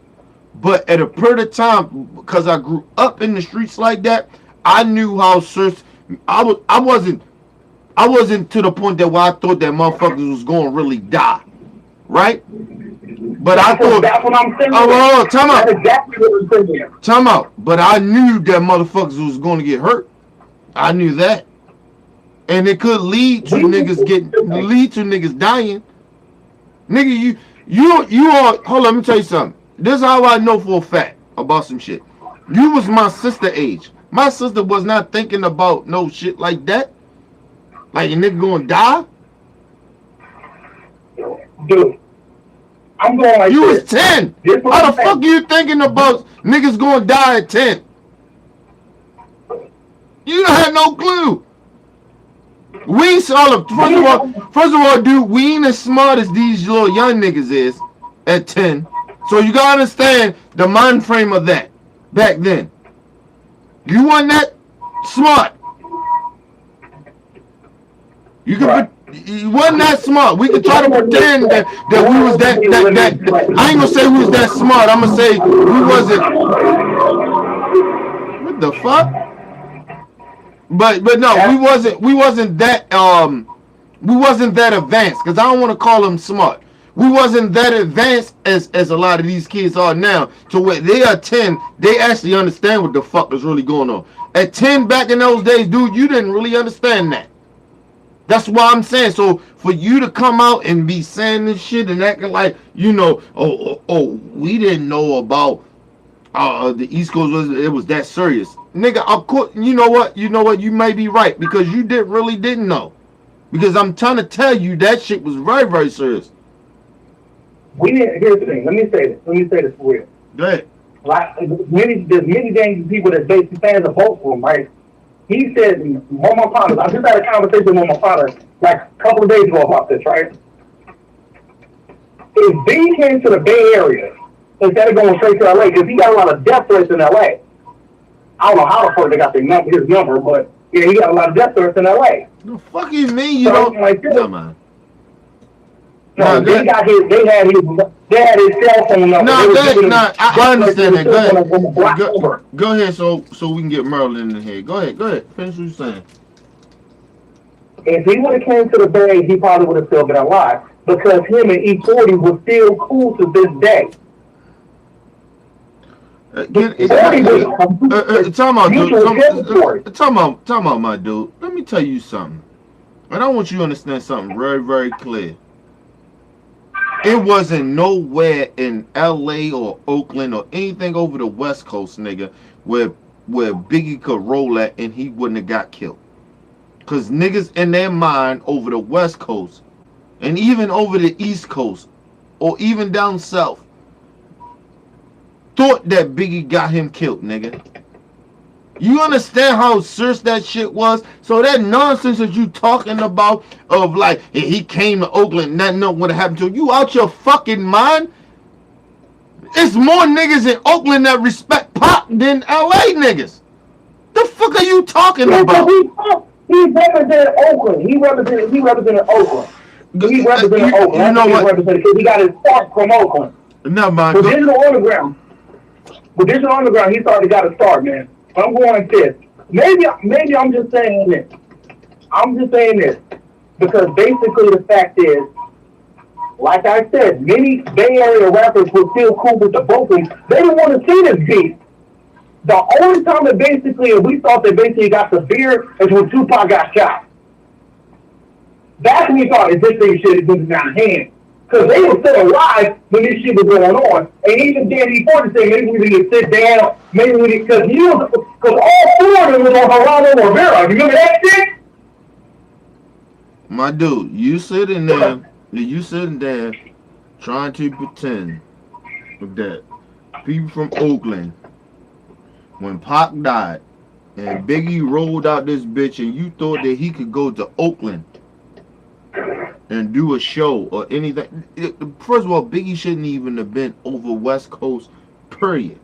But at a period of time, because I grew up in the streets like that, I knew how serious I wasn't to the point that where I thought that motherfuckers was going to really die. Right? But I thought that's what I'm saying. Oh, time out. That's exactly what I'm saying. Time out. But I knew that motherfuckers was going to get hurt. I knew that. And it could lead to niggas dying. Nigga, you are, hold on, let me tell you something. This is how I know for a fact about some shit. You was my sister age. My sister was not thinking about no shit like that. Like a nigga gonna die. Dude, I'm going like you this. was 10. How the fuck are you thinking about niggas gonna die at 10? You had no clue. We ain't first of all, dude, we ain't as smart as these little young niggas is at 10. So you gotta understand the mind frame of that back then. You weren't that smart. You wasn't that smart. We could try to pretend that we was that I ain't gonna say we was that smart. I'm gonna say we wasn't. What the fuck? But no, we wasn't that advanced, because I don't want to call them smart. We wasn't that advanced as a lot of these kids are now, to where they are 10, they actually understand what the fuck is really going on. At 10 back in those days, dude, you didn't really understand that. That's why I'm saying, so for you to come out and be saying this shit and acting like, you know, we didn't know about the East Coast, it was that serious. Nigga, of course, you know what, you may be right, because you really didn't know. Because I'm trying to tell you, that shit was very, very serious. Here's the thing, let me say this for real. Go ahead. Like, there's many dangerous people that basically fans of both of them, right? He said, one of my partners, I just had a conversation with my father like a couple of days ago about this, right? If B came to the Bay Area instead of going straight to LA, because he got a lot of death threats in LA. I don't know how the fuck they got his number, but yeah, he got a lot of death threats in LA. The fuck you mean you don't like this? No, man. No, they had his cell phone number. I understand that. Go ahead, so we can get Merlin in here. Go ahead. Finish what you're saying. If he would have came to the Bay, he probably would have still been alive, because him and E40 was still cool to this day. Talk about my dude. Let me tell you something. And I want you to understand something very, very clear. It wasn't nowhere in LA or Oakland or anything over the West Coast, nigga, where Biggie could roll at and he wouldn't have got killed. Cause niggas in their mind over the West Coast and even over the East Coast or even down south thought that Biggie got him killed, nigga. You understand how serious that shit was? So that nonsense that you talking about of like, he came to Oakland, nothing would have happened to him. You out your fucking mind? It's more niggas in Oakland that respect Pop than LA niggas. The fuck are you talking about? He represented Oakland. He represented Oakland. You know what? Because he got his start from Oakland. No, man. With Digital Underground, he started got a start, man. I'm going like this. Maybe I'm just saying this. Because basically the fact is, like I said, many Bay Area rappers were still cool with the vocals. They didn't want to see this beat. The only time that basically we thought that basically got severe is when Tupac got shot. That's when we thought that this thing shit is moving down hand. Because they were still alive when this shit was going on. And even Danny Porter said maybe we need to sit down, maybe we need, because all four of them was on Geraldo Rivera. You remember that shit? My dude, you sitting there trying to pretend that people from Oakland, when Pac died and Biggie rolled out this bitch and you thought that he could go to Oakland and do a show or anything. First of all, Biggie shouldn't even have been over West Coast, period.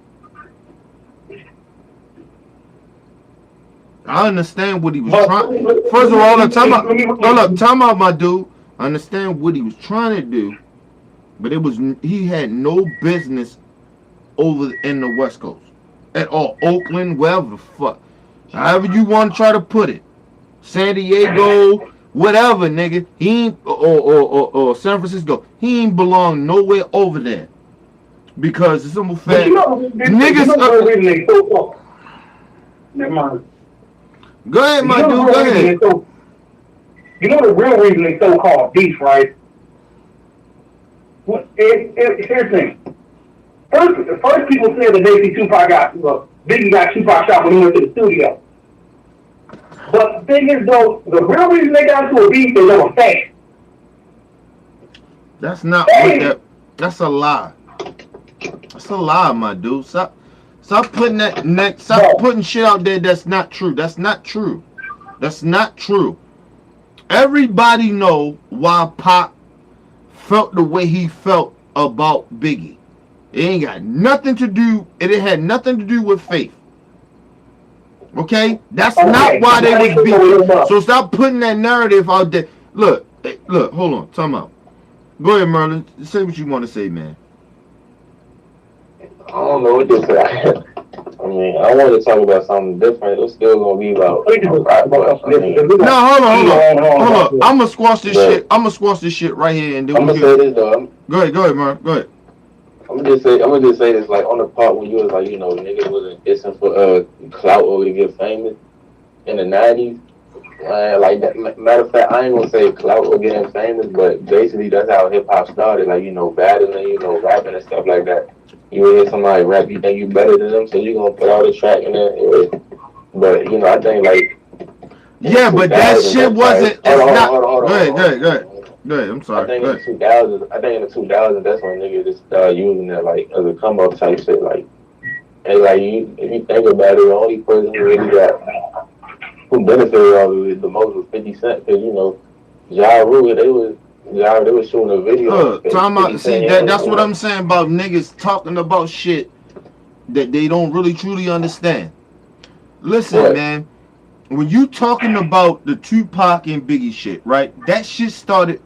I understand what he was trying. First of all, time out, my dude. I understand what he was trying to do, but he had no business over in the West Coast at all. Oakland, wherever the fuck, however you want to try to put it, San Diego, whatever, nigga. He ain't, or San Francisco. He ain't belong nowhere over there because the simple fact, niggas. Never mind. Go ahead, my dude. Go ahead. You know the real reason they so-called beef, right? Here's the thing. First people said that they see Biggie got Tupac shot when he went to the studio. But the thing is, though, the real reason they got into a beef is they were fake. That's not what that. That's a lie. That's a lie, my dude. Stop putting putting shit out there that's not true. That's not true. That's not true. Everybody know why Pac felt the way he felt about Biggie. It ain't got nothing to do. It had nothing to do with faith. Okay, that's not why they was beefing. So stop putting that narrative out there. Look, hold on, time out. Go ahead, Merlin. Say what you want to say, man. I don't know what to say. I mean, I want to talk about something different. It's still gonna be about. No, hold on. I'm gonna squash this shit. I'm gonna squash this shit right here, and then I'm gonna say this though. Go ahead, Merlin. Go ahead. I'm gonna just say this, like on the part when you was like, niggas wasn't dissing for clout or to get famous in the 90s. Like that. Matter of fact, I ain't gonna say clout or getting famous, but basically that's how hip hop started. Like battling, rapping and stuff like that. You hear somebody rap, you think you better than them, so you gonna put all the track in there. But I think like. Yeah, but that shit wasn't. It's not. Go ahead. I'm sorry. I think in the 2000s, that's when niggas just started using that like as a come up type shit. Like, and like if you think about it, the only person who really who benefited all of it the most was 50 Cent, because Ja Rule, they was shooting a video. Time out. See, that's what I'm saying about niggas talking about shit that they don't really truly understand. Listen, man, when you talking about the Tupac and Biggie shit, right? That shit started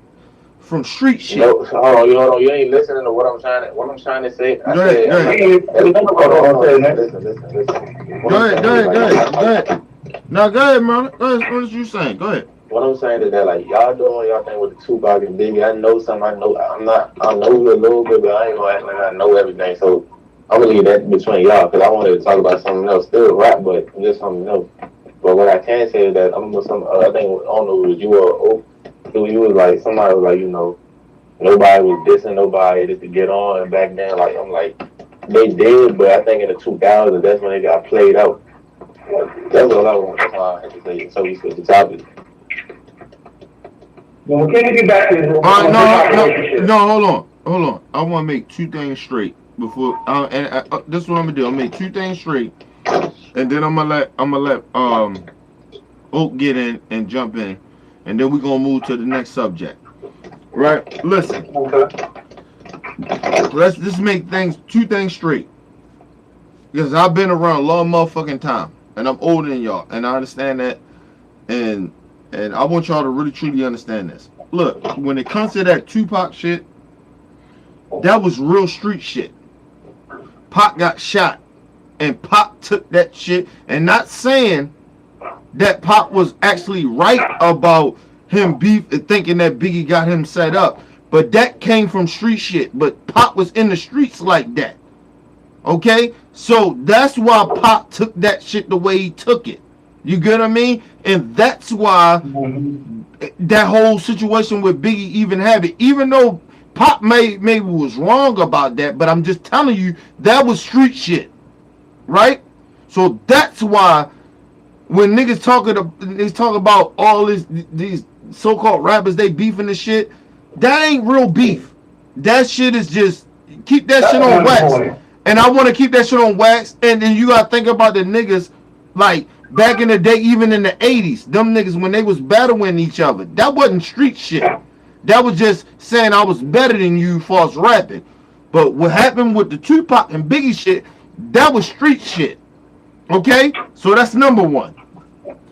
from street shit. Hold on. You ain't listening to what I'm trying to say. Go ahead. Now go ahead, man. What is you saying? Go ahead. What I'm saying is that like y'all doing y'all thing with the Tupac and Biggie. I know something. I know you a little bit, but I ain't gonna act like I know everything. So I'm gonna leave that between y'all because I wanted to talk about something else. Still rap, but just something else. But what I can say is that I think I don't know if you or you was like somebody was like nobody was dissing nobody just to get on, and back then like I'm like they did, but I think in the 2000s that's when they got played out. That's all I want. That's all I have to say. So we switch the topic. Well, can we get back to this? No, hold on. I want to make two things straight before. This is what I'm gonna do. I'm gonna make two things straight, and then I'm gonna let Oak get in and jump in, and then we're gonna move to the next subject. Right? Listen. Okay. Let's just make two things straight, because I've been around a long motherfucking time, and I'm older than y'all, and I understand that, and I want y'all to really truly understand this. Look, when it comes to that Tupac shit, that was real street shit. Pac got shot, and Pac took that shit, and not saying that Pac was actually right about him thinking that Biggie got him set up, but that came from street shit. But Pac was in the streets like that. Okay? So that's why Pac took that shit the way he took it. You get what I mean? And that's why that whole situation with Biggie even happened. Even though Pop maybe was wrong about that, but I'm just telling you that was street shit, right? So that's why when niggas talk about all these so-called rappers, they beefing the shit. That ain't real beef. That shit is just keep that shit on wax. And I want to keep that shit on wax. And then you gotta think about the niggas like back in the day, even in the 80s, them niggas when they was battling each other. That wasn't street shit. That was just saying I was better than you for us rapping. But what happened with the Tupac and Biggie shit, that was street shit. Okay? So that's number one.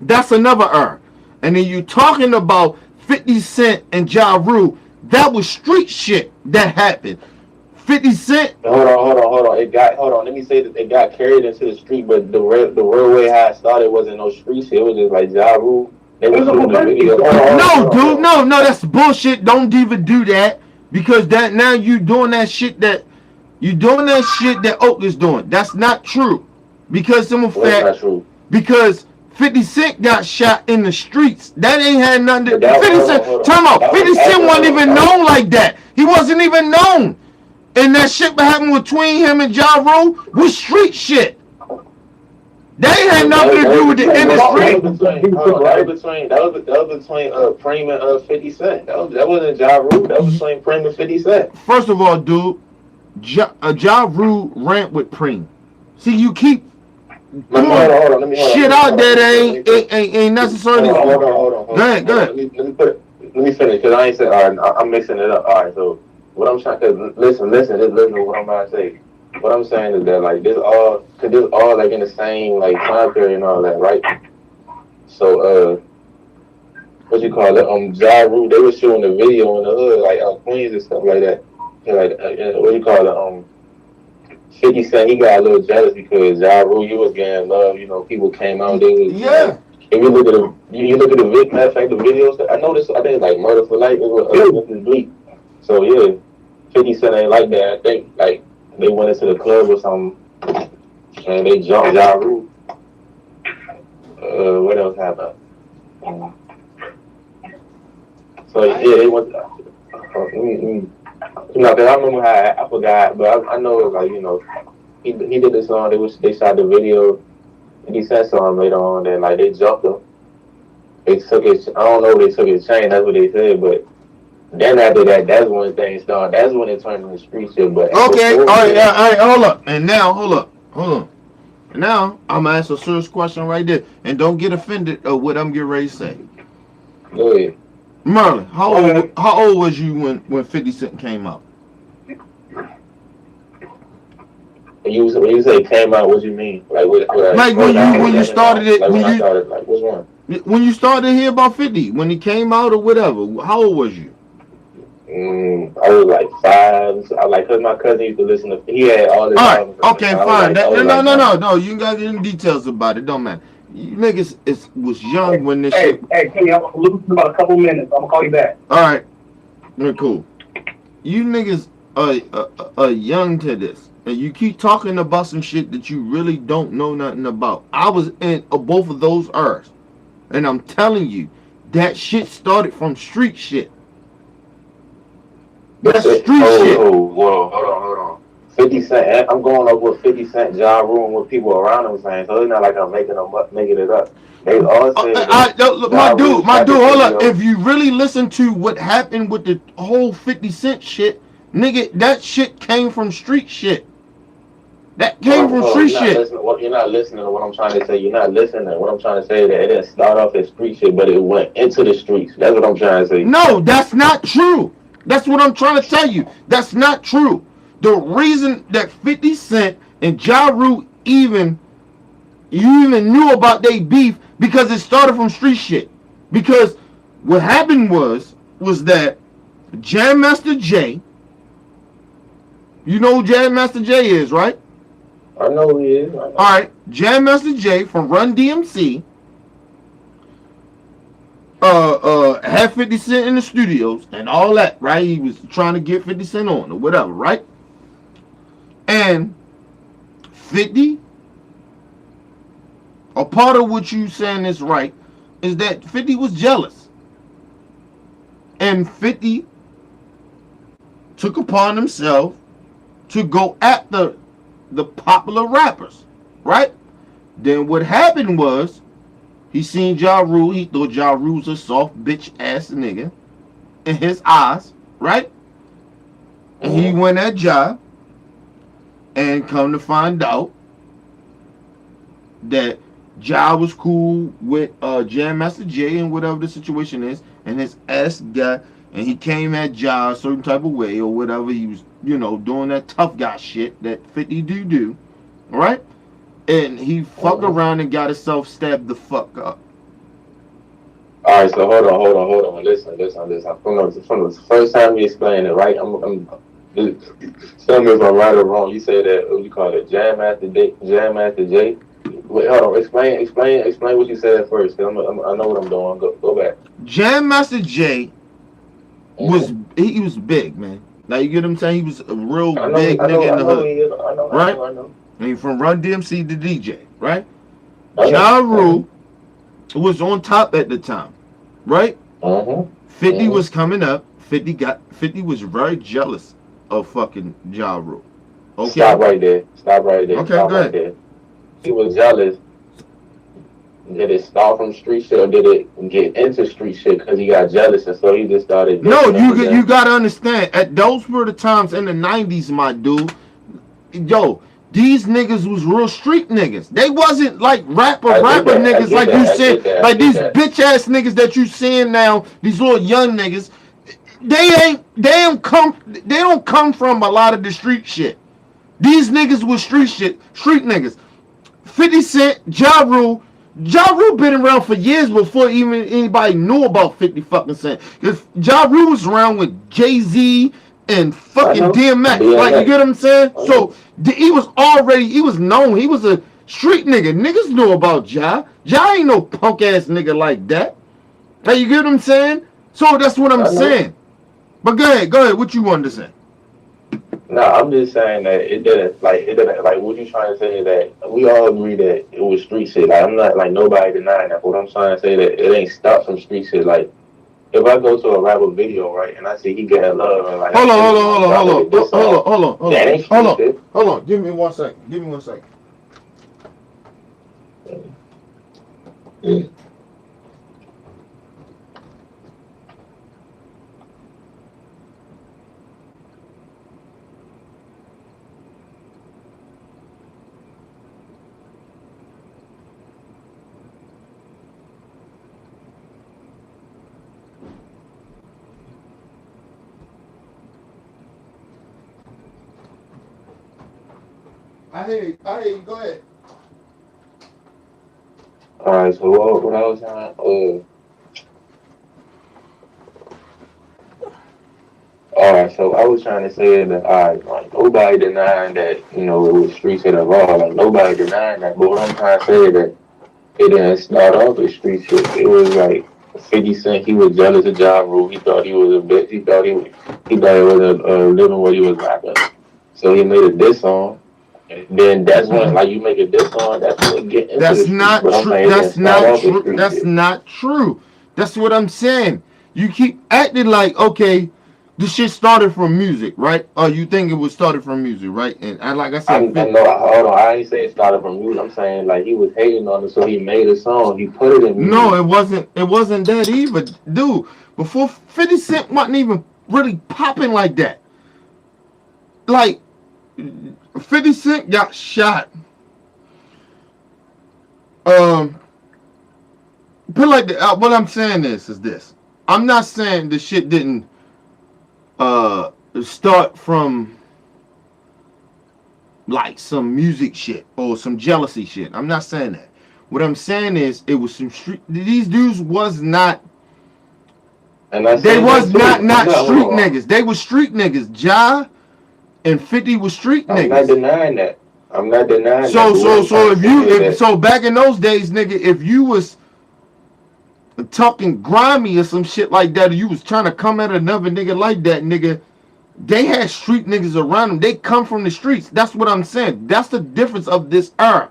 That's another error. And then you talking about 50 Cent and Ja Rule, that was street shit that happened. 50 Cent. Hold on. Let me say that it got carried into the street, but the real way how it started wasn't no street shit. It was just like Ja Rule. They was shooting the video. No, that's bullshit. Don't even do that because that now you doing that shit that Oak is doing. That's not true. Because some fact, because 50 Cent got shot in the streets. That ain't had nothing to do. 50 Cent, time out. 50 Cent wasn't even known like that. He wasn't even known. And that shit that happened between him and Ja Rule was street shit. That ain't had nothing to do with the industry. That was between Preem and 50 Cent. That wasn't Ja Rule. That was between Preem and 50 Cent. First of all, dude, Ja Rule ran with Preem. See, you keep hold on. Shit out there that ain't necessarily. Hold on. Go ahead. Let me finish because I ain't saying. All right, I'm mixing it up. All right, so what I'm trying to listen to what I'm about to say. What I'm saying is that like this all like in the same like time period and all that, right? So what you call it? Ja Rule, they were shooting the video in the hood like Queens and stuff like that. And, like what you call it? 50 Cent, he got a little jealous because Ja Rule, he was getting love. You know, people came out. They was, yeah. If you look at the video, matter of fact, the videos. I noticed. I think like Murder for Life. It was Bleak. So yeah, 50 Cent ain't like that. I think like they went into the club or something and they jumped Ja Rule. What else happened? So yeah, they went. You know, cause I remember how I forgot, but I know like he did the song. They shot the video, and he said something later on. And like they jumped him. They took his. I don't know if they took his chain. That's what they said. But then after that, that's when things started. That's when it turned into street shit. But okay, all right, hold up. And now hold on. Now I'm gonna ask a serious question right there, and don't get offended of what I'm getting ready to say. Go ahead. Merlin, how old was you when 50 Cent came out? When you say came out, what do you mean? Like when you started it, like which one? When you started to hear about 50, when he came out or whatever, how old was you? I was like 5. Cause my cousin used to listen to. He had all this. All right, okay, fine. No. You ain't got any details about it. Don't matter. You niggas was young when this shit. Hey, Kenny, I'm looking for about a couple minutes. I'm gonna call you back. All right, cool. You niggas are young to this, and you keep talking about some shit that you really don't know nothing about. I was in both of those eras, and I'm telling you, that shit started from street shit. That's street shit. Whoa, hold on. 50 Cent, I'm going up with 50 Cent, Ja Rule, and what people around him saying. So it's not like I'm making it up. They all say my dude, hold up. If you really listen to what happened with the whole 50 Cent shit, nigga, that shit came from street shit. That came from street shit. You're not listening to what I'm trying to say. You're not listening to what I'm trying to say. That it didn't start off as street shit, but it went into the streets. That's what I'm trying to say. No, that's not true. That's what I'm trying to tell you. That's not true. The reason that 50 Cent and Ja Rule you even knew about they beef because it started from street shit. Because what happened was that Jam Master Jay, you know who Jam Master Jay is, right? I know who he is. All right, Jam Master Jay from Run DMC had 50 Cent in the studios and all that, right? He was trying to get 50 Cent on or whatever, right? And 50, a part of what you saying is right, is that 50 was jealous. And 50 took upon himself to go at the popular rappers, right? Then what happened was he seen Ja Rule. He thought Ja Rule was a soft bitch ass nigga in his eyes, right? And he went at Ja, and come to find out that Ja was cool with Jam Master Jay and whatever the situation is, and his ass got, and he came at Ja a certain type of way or whatever. He was, doing that tough guy shit that 50 do, right? And he fucked around and got himself stabbed the fuck up. All right, so hold on. Listen. From the first time you explained it, right? Tell me if I'm right or wrong. You say that what you call it, Jam Master Jay. Wait, hold on. Explain what you said at first. 'Cause I know what I'm doing. Go back. Jam Master Jay was he was big, man. Like, you get what I'm saying? He was a real big nigga in the hood. Right? I know. And he from Run DMC to DJ, right? Ja Rule was on top at the time, right? 50 was coming up. 50 was very jealous of fucking Ja Rule. Okay. Stop right there. Okay, Stop go right ahead. there. He was jealous. Did it start from street shit, or did it get into street shit because he got jealous and so he just started? No, you gotta understand. At those were the times in the 90s, my dude. Yo, these niggas was real street niggas. They wasn't like rapper niggas like you said. Like these bitch ass niggas that you seeing now. These little young niggas. They don't come from a lot of the street shit. These niggas was street niggas. 50 Cent, Ja Rule been around for years before even anybody knew about 50 fucking Cent. Because Ja Rule was around with Jay-Z and fucking DMX. Like, you get what I'm saying? So he was known. He was a street nigga. Niggas knew about Ja. Ja ain't no punk ass nigga like that. Like, you get what I'm saying? So that's what I'm saying. But go ahead. What you wanted to say? No, I'm just saying that it didn't like what you trying to say is that we all agree that it was street shit. Like, I'm not like nobody denying that. But what I'm trying to say that it ain't stopped from street shit. Like, if I go to a rapper video, right, and I see he get love and like hold on. Give me 1 second. I hear you. Go ahead. All right, so what I was saying, all right, so I was trying to say that, like, nobody denying that, it was street shit at all. Like, nobody denying that. But what I'm trying to say is that it didn't start off with street shit. It was like 50 Cent, he was jealous of Ja Rule. He thought he was a bitch. He thought it was a living what he was rapping. So he made a diss song. Then that's when, like, you make a diss song, that's when it get into That's not true. That's not true. That's what I'm saying. You keep acting like, okay, this shit started from music, right? Or you think it was started from music, right? And like I said, hold on. I ain't saying it started from music. I'm saying, like, he was hating on it, so he made a song. He put it in music. No, it wasn't that either, dude. Before 50 Cent wasn't even really popping like that. Like, 50 Cent got shot. Put like what I'm saying is this. I'm not saying the shit didn't start from like some music shit or some jealousy shit. I'm not saying that. What I'm saying is it was some street. These dudes was not. They was not street niggas. They was street niggas. Ja and 50 was street niggas. I'm not denying that. So back in those days, nigga, if you was talking grimy or some shit like that, or you was trying to come at another nigga like that, nigga, they had street niggas around them. They come from the streets. That's what I'm saying. That's the difference of this era.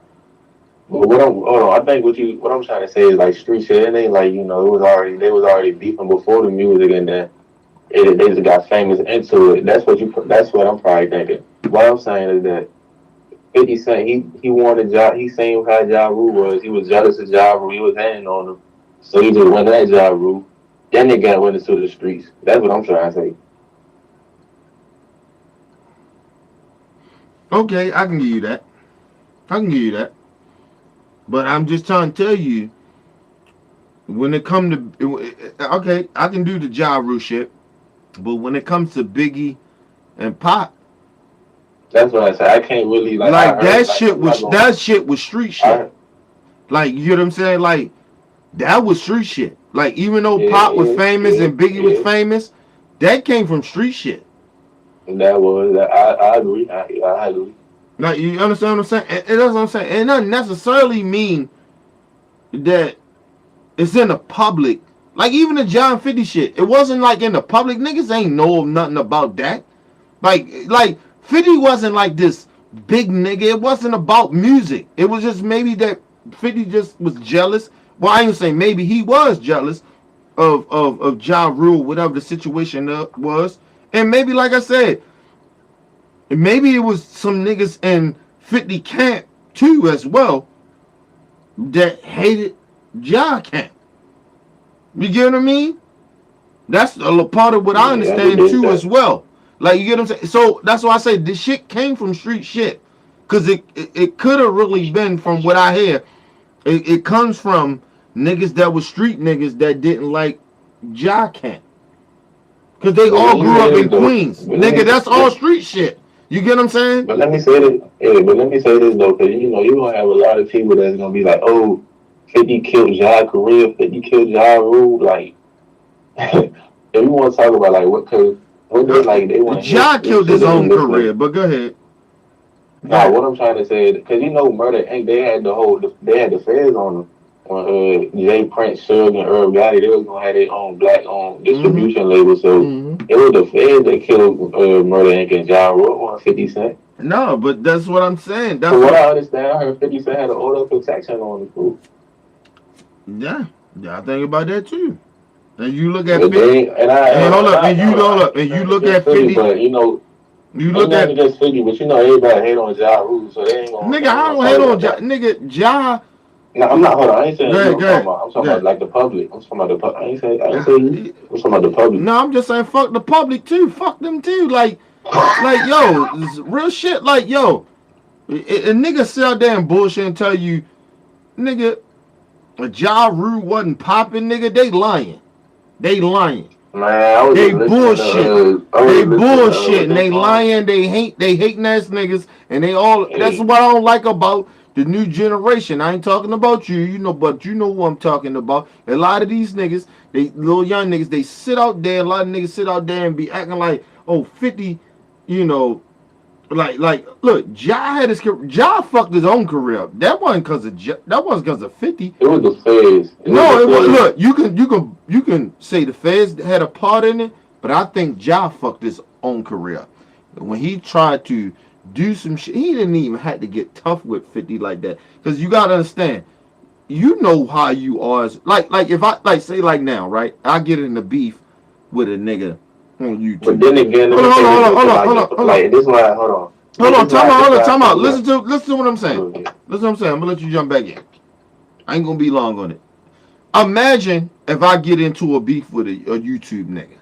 Well, I think what I'm trying to say is, like, street shit. It ain't like, they was already beefing before the music and then they just got famous into it. That's what I'm probably thinking. What I'm saying is that 50 Cent, he wanted he seen how Ja Rule was. He was jealous of Ja Rule. He was hating on him. So he just went at Ja Rule. Then they got went into the streets. That's what I'm trying to say. Okay, I can give you that. I can give you that. But I'm just trying to tell you, when it come to, okay, I can do the Ja Rule shit, but when it comes to Biggie and Pop, That's what I say. I can't really like like that shit was street shit. Like, you know what I'm saying? Like, that was street shit. Like, even though Pop was famous and Biggie was famous, that came from street shit. That was, I agree. I agree. Like, you understand what I'm saying? And that's what I'm saying. It doesn't necessarily mean that it's in the public. Like, even the John 50 shit, it wasn't like in the public. Niggas ain't know nothing about that. Like 50 wasn't like this big nigga. It wasn't about music. It was just maybe that 50 just was jealous. Well, I ain't say maybe, he was jealous of Ja Rule, whatever the situation was. And maybe, like I said, maybe it was some niggas in 50 camp too as well that hated Ja camp. You get what I mean? That's a part of what I understand too as well. Like, you get what I'm saying? So that's why I say this shit came from street shit. Cause it could have really been, from what I hear, it comes from niggas that was street niggas that didn't like Ja camp. Cause they all grew up in Queens. Nigga, that's all street shit. You get what I'm saying? But let me say this. Yeah, but let me say this though, because you know you're gonna have a lot of people that's gonna be like, "Oh, 50 killed Ja career, 50 killed Ja Rule." Like, if you want to talk about like what they like, they want. Ja killed his own career, but go ahead. Nah, what I'm trying to say is, because you know, Murder Inc. They had the feds on them. Jay Prince, Suge, and Irv Gotti, they was gonna have their own black-owned distribution label. So it was the feds that killed Murder Inc. and Ja Rule on 50 Cent. No, but that's what I'm saying. That's From what I understand, I heard 50 Cent had an order of protection on the crew. Yeah, I think about that too. And you look at 50, and you look at 50. But you know, you look at just 50, but you know everybody hate on Ja Rule, so they ain't gonna. Nigga, I don't hate on Ja. Nigga, Ja. No, I'm not. Hold on, I ain't saying you. I'm talking about like the public. I'm talking about the public. I ain't saying you. I'm talking about the public. No, I'm just saying fuck the public too. Fuck them too. Like yo, real shit. Like yo, a nigga sit out there and bullshit and tell you, nigga, Ja Rule wasn't popping. Nigga, they lying. They lying. Man, they bullshit. They bullshit. And they lying. They hating ass niggas. And they all. That's what I don't like about the new generation. I ain't talking about you, you know, but you know who I'm talking about. A lot of these niggas, they little young niggas, they sit out there. A lot of niggas sit out there and be acting like, oh, 50, you know, like look, Ja fucked his own career up. That wasn't because of 50. It was the feds. Look, you can say the feds had a part in it, but I think Ja fucked his own career up. When he tried to do some shit, he didn't even have to get tough with 50 like that. Because you gotta understand, you know how you are. Like if I say like now, right? I get in the beef with a nigga on YouTube. But then again, hold on. Like this why, hold on. Time out. Listen to what I'm saying. Listen to what I'm saying. I'm gonna let you jump back in. I ain't gonna be long on it. Imagine if I get into a beef with a YouTube nigga,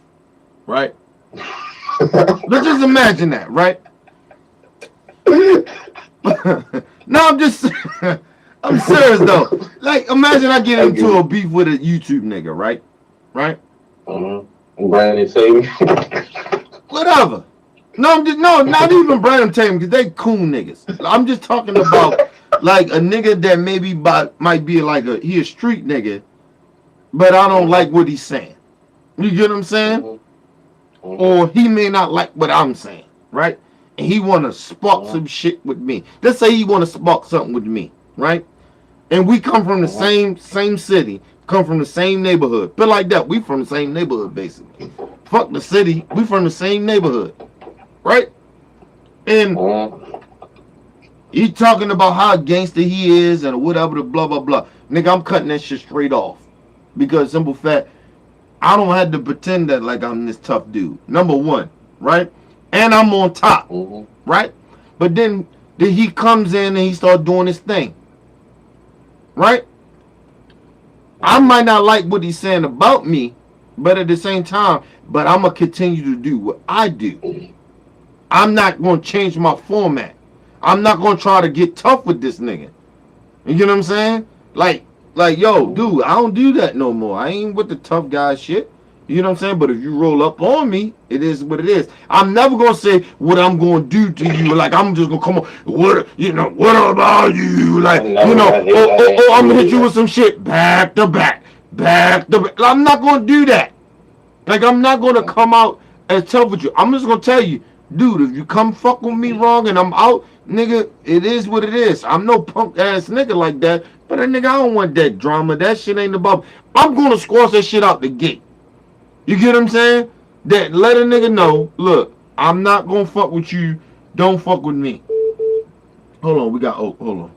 right? Let's just imagine that, right? No, I'm serious though. Like, imagine I get into a beef with a YouTube nigga, right? Brandon Tatum. Whatever. No, not even Brandon Tatum, because they cool niggas. I'm just talking about like a nigga that maybe might be like he a street nigga, but I don't like what he's saying. You get what I'm saying? Or he may not like what I'm saying, right? And he want to spark some shit with me. Let's say he want to spark something with me, right? And we come from the same city, come from the same neighborhood. But like that, we from the same neighborhood, basically. Fuck the city, we from the same neighborhood, right? And he talking about how gangster he is and whatever, the blah, blah, blah. Nigga, I'm cutting that shit straight off. Because simple fact, I don't have to pretend that like I'm this tough dude. Number one, right? And I'm on top, right? But then he comes in and he starts doing his thing, right? I might not like what he's saying about me, but at the same time, but I'm gonna continue to do what I do. I'm not gonna change my format. I'm not gonna try to get tough with this nigga. You get what I'm saying? Like, yo, dude, I don't do that no more. I ain't with the tough guy shit. You know what I'm saying? But if you roll up on me, it is what it is. I'm never gonna say what I'm gonna do to you. Like, I'm just gonna come on. What about you? Like, I'm gonna hit you with some shit back to back. I'm not gonna do that. Like, I'm not gonna come out and tough with you. I'm just gonna tell you, dude, if you come fuck with me wrong and I'm out, nigga, it is what it is. I'm no punk ass nigga like that. But a nigga, I don't want that drama. That shit ain't about. I'm gonna squash that shit out the gate. You get what I'm saying? That let a nigga know, look, I'm not gonna fuck with you. Don't fuck with me. Hold on, we got Oak. Hold on.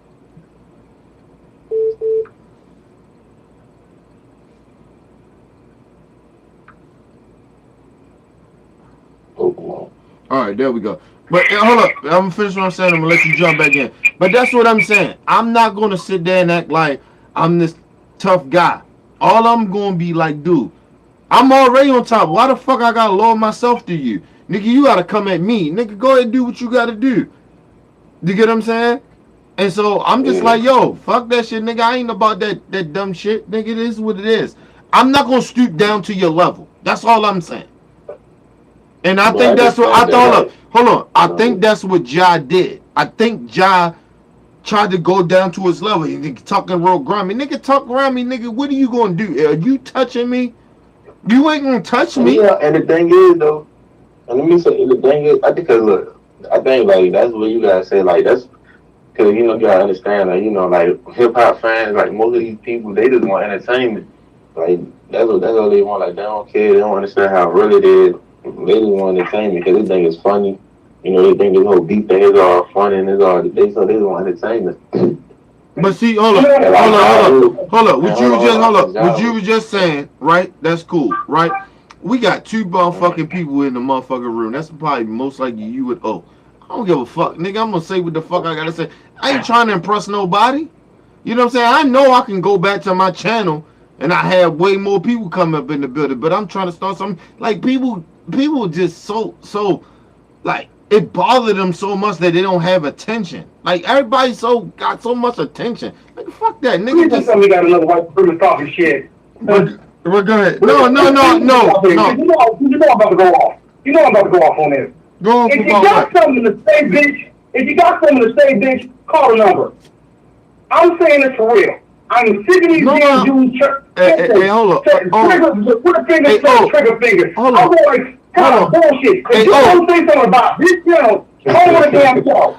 All right, there we go. But hold up, I'm gonna finish what I'm saying. I'm gonna let you jump back in. But that's what I'm saying. I'm not gonna sit there and act like I'm this tough guy. All I'm gonna be like, dude, I'm already on top. Why the fuck I gotta lower myself to you? Nigga, you gotta come at me. Nigga, go ahead and do what you gotta do. You get what I'm saying? And so I'm just like, yo, fuck that shit, nigga. I ain't about that dumb shit. Nigga, it is what it is. I'm not gonna stoop down to your level. That's all I'm saying. And I think that's what I thought. Hold on. I think that's what Ja did. I think Ja tried to go down to his level. He talking real grimy. Nigga, talk around me, nigga. What are you gonna do? Are you touching me? You ain't gonna touch me. Yeah, and the thing is though, and let me say the thing is, I think look, I think like that's what you gotta say. Like that's because you gotta understand like like hip hop fans, like most of these people, they just want entertainment. Like that's all they want. Like they don't care. They don't understand how real it is. They just want entertainment because they think it's funny. They think this whole beat thing is all funny and it's all they just want entertainment. But see, hold up. What you was just saying, right? That's cool, right? We got two motherfucking people in the motherfucking room. That's probably most likely you and O. I don't give a fuck, nigga. I'm gonna say what the fuck I gotta say. I ain't trying to impress nobody. You know what I'm saying? I know I can go back to my channel and I have way more people come up in the building, but I'm trying to start something. Like people just so like it bothered them so much that they don't have attention. Like everybody got so much attention. Like fuck that, nigga. Just we got another white person talking shit. But go ahead. No. You know I'm about to go off. You know I'm about to go off on this. Go on. If you got something to say, bitch, call the number. I'm saying this for real. I'm sick of these damn dudes. Hey, hold up. Put a finger, trigger finger. Hold I'm going, God, bullshit. If you don't say something about this channel, call the damn show.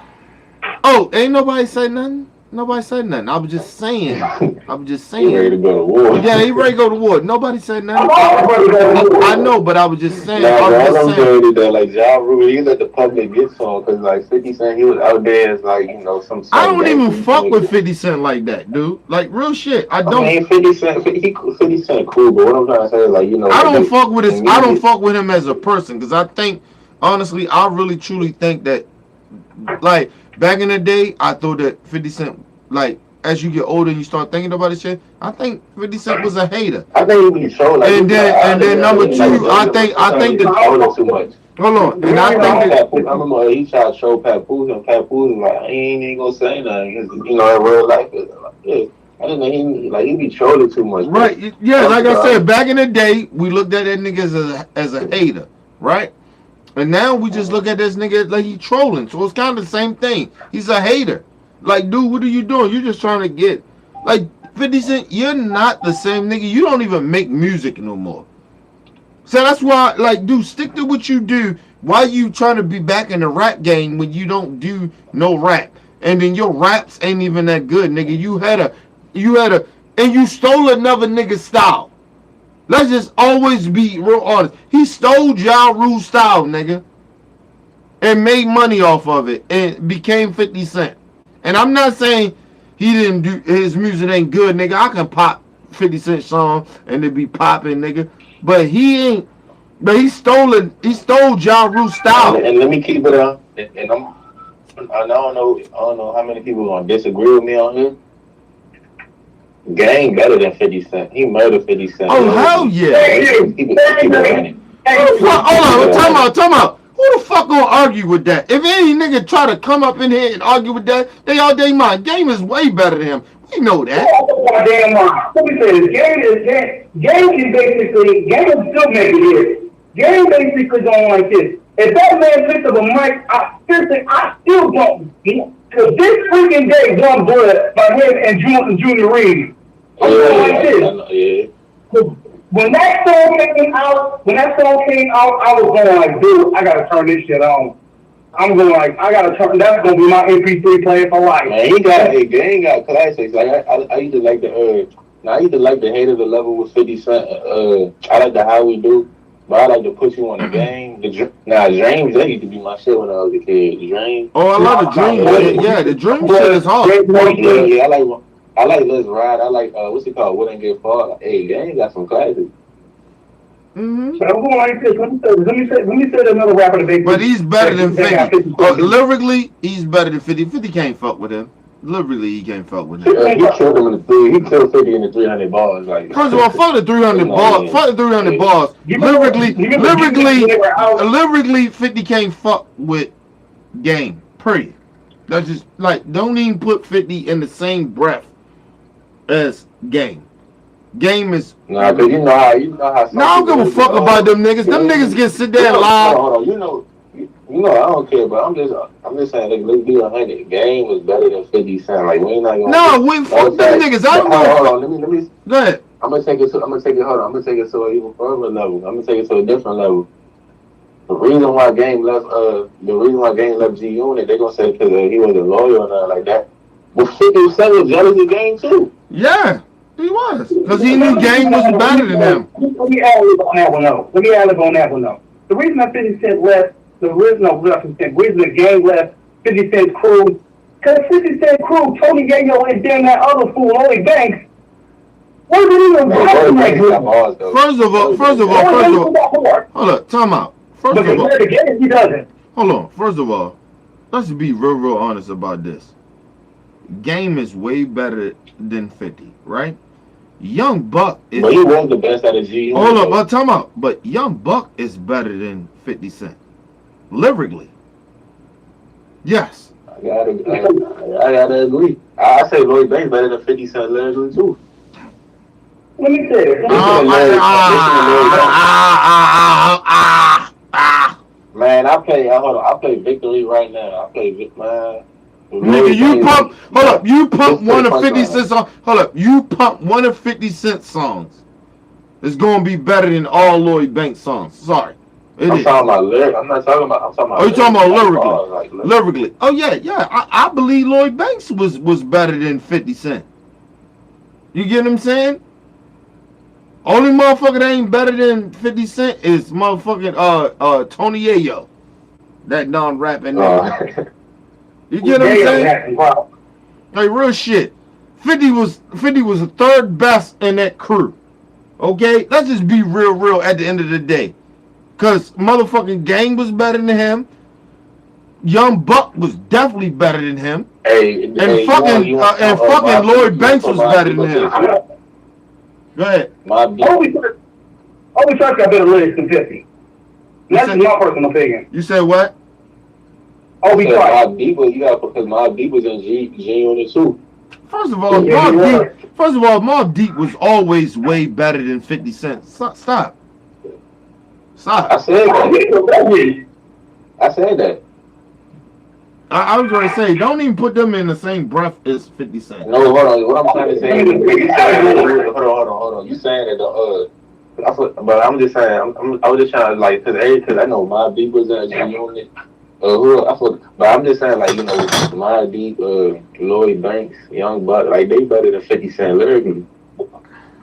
Oh, ain't nobody say nothing? Nobody said nothing. I was just saying. He ready to go to war. Yeah, he ready to go to war. Nobody said nothing. I know, but I was just saying. I'm saying that like Ja Rule, he let the public get to him because like 50 Cent, he was out there as like some. I don't even fuck with 50 Cent like that, dude. Like real shit. I don't. I mean, 50 Cent cool, but what I'm trying to say is like I don't fuck with his. I don't fuck with him as a person because I think honestly, I really truly think that like. Back in the day, I thought that 50 Cent, like, as you get older and you start thinking about this shit, I think 50 Cent was a hater. I think he be trolling. Like, and then number two, I think that too much. Hold on, and I think that I remember he tried to show Papoose, and Papoose was like, I ain't gonna say nothing. In real life, I didn't know he be trolling too much. Right? Yeah, like I said, back in the day, we looked at that nigga as a hater, right? And now we just look at this nigga like he trolling. So it's kind of the same thing. He's a hater. Like, dude, what are you doing? You're just trying to get... Like, 50 Cent, you're not the same nigga. You don't even make music no more. So that's why, like, dude, stick to what you do. Why you trying to be back in the rap game when you don't do no rap? And then your raps ain't even that good, nigga. You had a... And you stole another nigga's style. Let's just always be real honest. He stole Ja Rule's style, nigga. And made money off of it. And became 50 Cent. And I'm not saying he didn't do his music ain't good, nigga. I can pop 50 Cent song and it be popping, nigga. but he ain't. But he stole Ja Rule's style. And let me keep it on. And I don't know how many people gonna disagree with me on here. Game better than 50 Cent. He murdered 50 Cent. Oh hell yeah! People running. Hold on, time out. Who the fuck gonna argue with that? If any nigga try to come up in here and argue with that, they all day mind. Game is way better than him. We know that. Damn right. Let me say this. Game can basically, Game will still make it here. Game basically going like this. If that man picks up a mic, I still don't. Because this freaking day, One Blood by him and Junior Reed. I'm going like this. When that song came out, I was going like, dude, I gotta turn this shit on. I'm going like, I gotta turn. That's gonna be my MP3 player for life. Man, Game got classics. Like I used to like the Hate of the Level with 50 Cent. I like the How We Do, but I like to Put You on the Game. Dreams, that used to be my shit when I was a kid. Dreams. Oh, I love the Dream. Yeah, the Dream shit is hard. Yeah, I like Let's Ride. I like what's it called? Wouldn't Get Far. Hey, Game got some classics. Mm-hmm. So I'm going like this. Let me say another rapper today. But he's better than 50. Lyrically, he's better than 50. 50 can't fuck with him. Lyrically, he can't fuck with him. He killed him in the three. He killed 50 in the 300 bars. Like, first of all, fuck the 300 bars. Fuck the 300 bars. Lyrically, 50 can't fuck with Game. Period. That's just like, don't even put 50 in the same breath as Game. Game is. Nah, cause you know how. I don't give a fuck about them niggas. Them niggas can sit there and lie. Hold on, you know, I don't care, but I'm just saying, like, let's be 100. Game was better than 50 Cent. Like, we ain't not gonna. No, we fuck them niggas. I don't know. Hold on, let me. Go ahead. I'm gonna take it to an even further level. I'm gonna take it to a different level. The reason why Game left G Unit, they gonna say because he wasn't loyal or nothing like that. But 50 Cent was jealous of Game too. Yeah. He was, because he knew Game was better than him. Let me add on that one though. The reason that 50 Cent left, the reason the Game left 50 Cent's crew, because 50 Cent crew, Tony Yayo and damn that other fool, Lloyd Banks, wasn't even talking that good. First of all, hold up, time out. First of all, he doesn't. Hold on. First of all, let's be real honest about this. Game is way better than 50, right? Young Buck is. But he was the best out of G. Hold up, but time out. But Young Buck is better than 50 Cent, lyrically. Yes. I gotta agree. I say Lloyd Banks better than 50 Cent lyrically too. Let me say it. Man, I play Victory right now. I play man. Nigga, you pump one of 50 Cent songs. Hold up, you pump one of 50 Cent songs. It's gonna be better than all Lloyd Banks songs. Sorry. I'm talking about lyrics. I'm talking about. Oh, you talking about lyrically? Lyrically. Oh yeah. I believe Lloyd Banks was better than 50 Cent. You get what I'm saying? Only motherfucker that ain't better than 50 Cent is motherfucking Tony Yayo. That non-rapping nigga. You get what I'm saying? Like real shit. 50 was the third best in that crew. Okay? Let's just be real at the end of the day. Cause motherfucking Game was better than him. Young Buck was definitely better than him. Fucking Lloyd Banks was better than him. Go ahead. Always got better lyrics than 50. That's my personal opinion. You said what? Mobb Deep, because Mobb Deep was in G Unit too. First of all, Mobb Deep was always way better than 50 Cent. Stop. I said that. I was going to say, don't even put them in the same breath as 50 Cent. No, hold on. What I'm trying to say is, hold on. You saying that but I'm just saying, I was just trying to like, because I know Mobb Deep was in G Unit. But I'm just saying, like, you know, Mobb Deep, Lloyd Banks, Young Buck, like, they better than 50 Cent lyrically.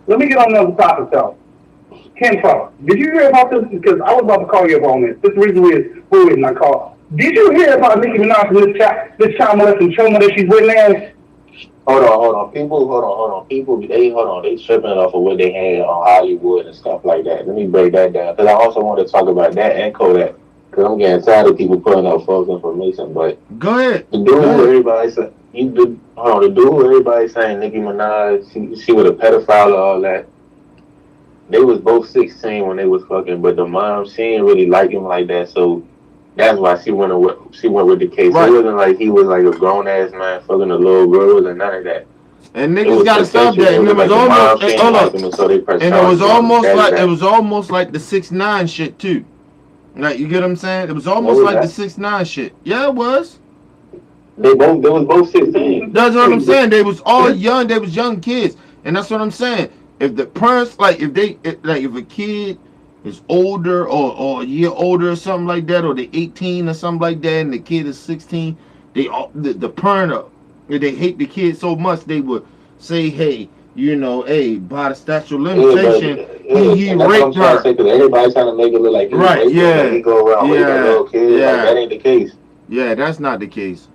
Let me get on another topic, though. Ken Fuller, did you hear about this? Because I was about to call you up on this. This reason is who is not called. Did you hear about Nicki Minaj from this child molesting Choma that she's with now? Hold on. People, they tripping off of what they had on Hollywood and stuff like that. Let me break that down because I also want to talk about that and Kodak because I'm getting tired of people putting out false information. But Go ahead. the dude who everybody said, the dude who everybody saying Nicki Minaj, she was a pedophile or all that. They was both 16 when they was fucking, but the mom, she didn't really like him like that, so that's why she went with the case. Right. It wasn't like he was like a grown ass man fucking a little girl and none of that. And It niggas was gotta stop potential. that. And it was the mom, almost, she didn't hold like up. him, and so they pressed And it was charges on him. almost That's like that. it was almost like the 6ix9ine shit too. Like you get what I'm saying? It was What almost was like that? the 6ix9ine shit. Yeah, it was. They was both 16. That's what I'm saying. They was all young. They was young kids, and that's what I'm saying. If the parents like, if a kid is older or a year older or something like that, or they 18 or something like that, and the kid is 16, the parent they hate the kid so much they would say, hey, hey, by the statute of limitation, he and that's what I'm raped trying to her. say because everybody trying to make it look like he Right, raped her, like he go around raping little kids. yeah. Like that ain't the case. Yeah, that's not the case.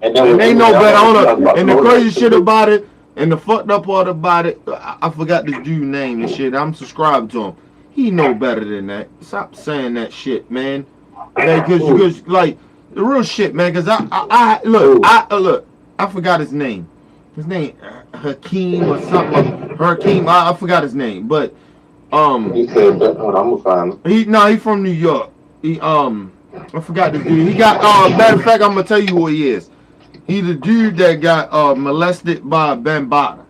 And And they know better. Hold up. And the crazy shit about about it, and the fucked up part about it, I forgot this dude's name and shit. I'm subscribed to him. He know better than that. Stop saying that shit, man. Because like the real shit, man. Because look, I forgot his name. His name Hakeem or something. Hakeem. I forgot his name, but He said, hold on, I'm gonna find him. he from New York. I forgot this dude. He got matter of fact, I'm gonna tell you who he is. He the dude that got molested by Bambaataa.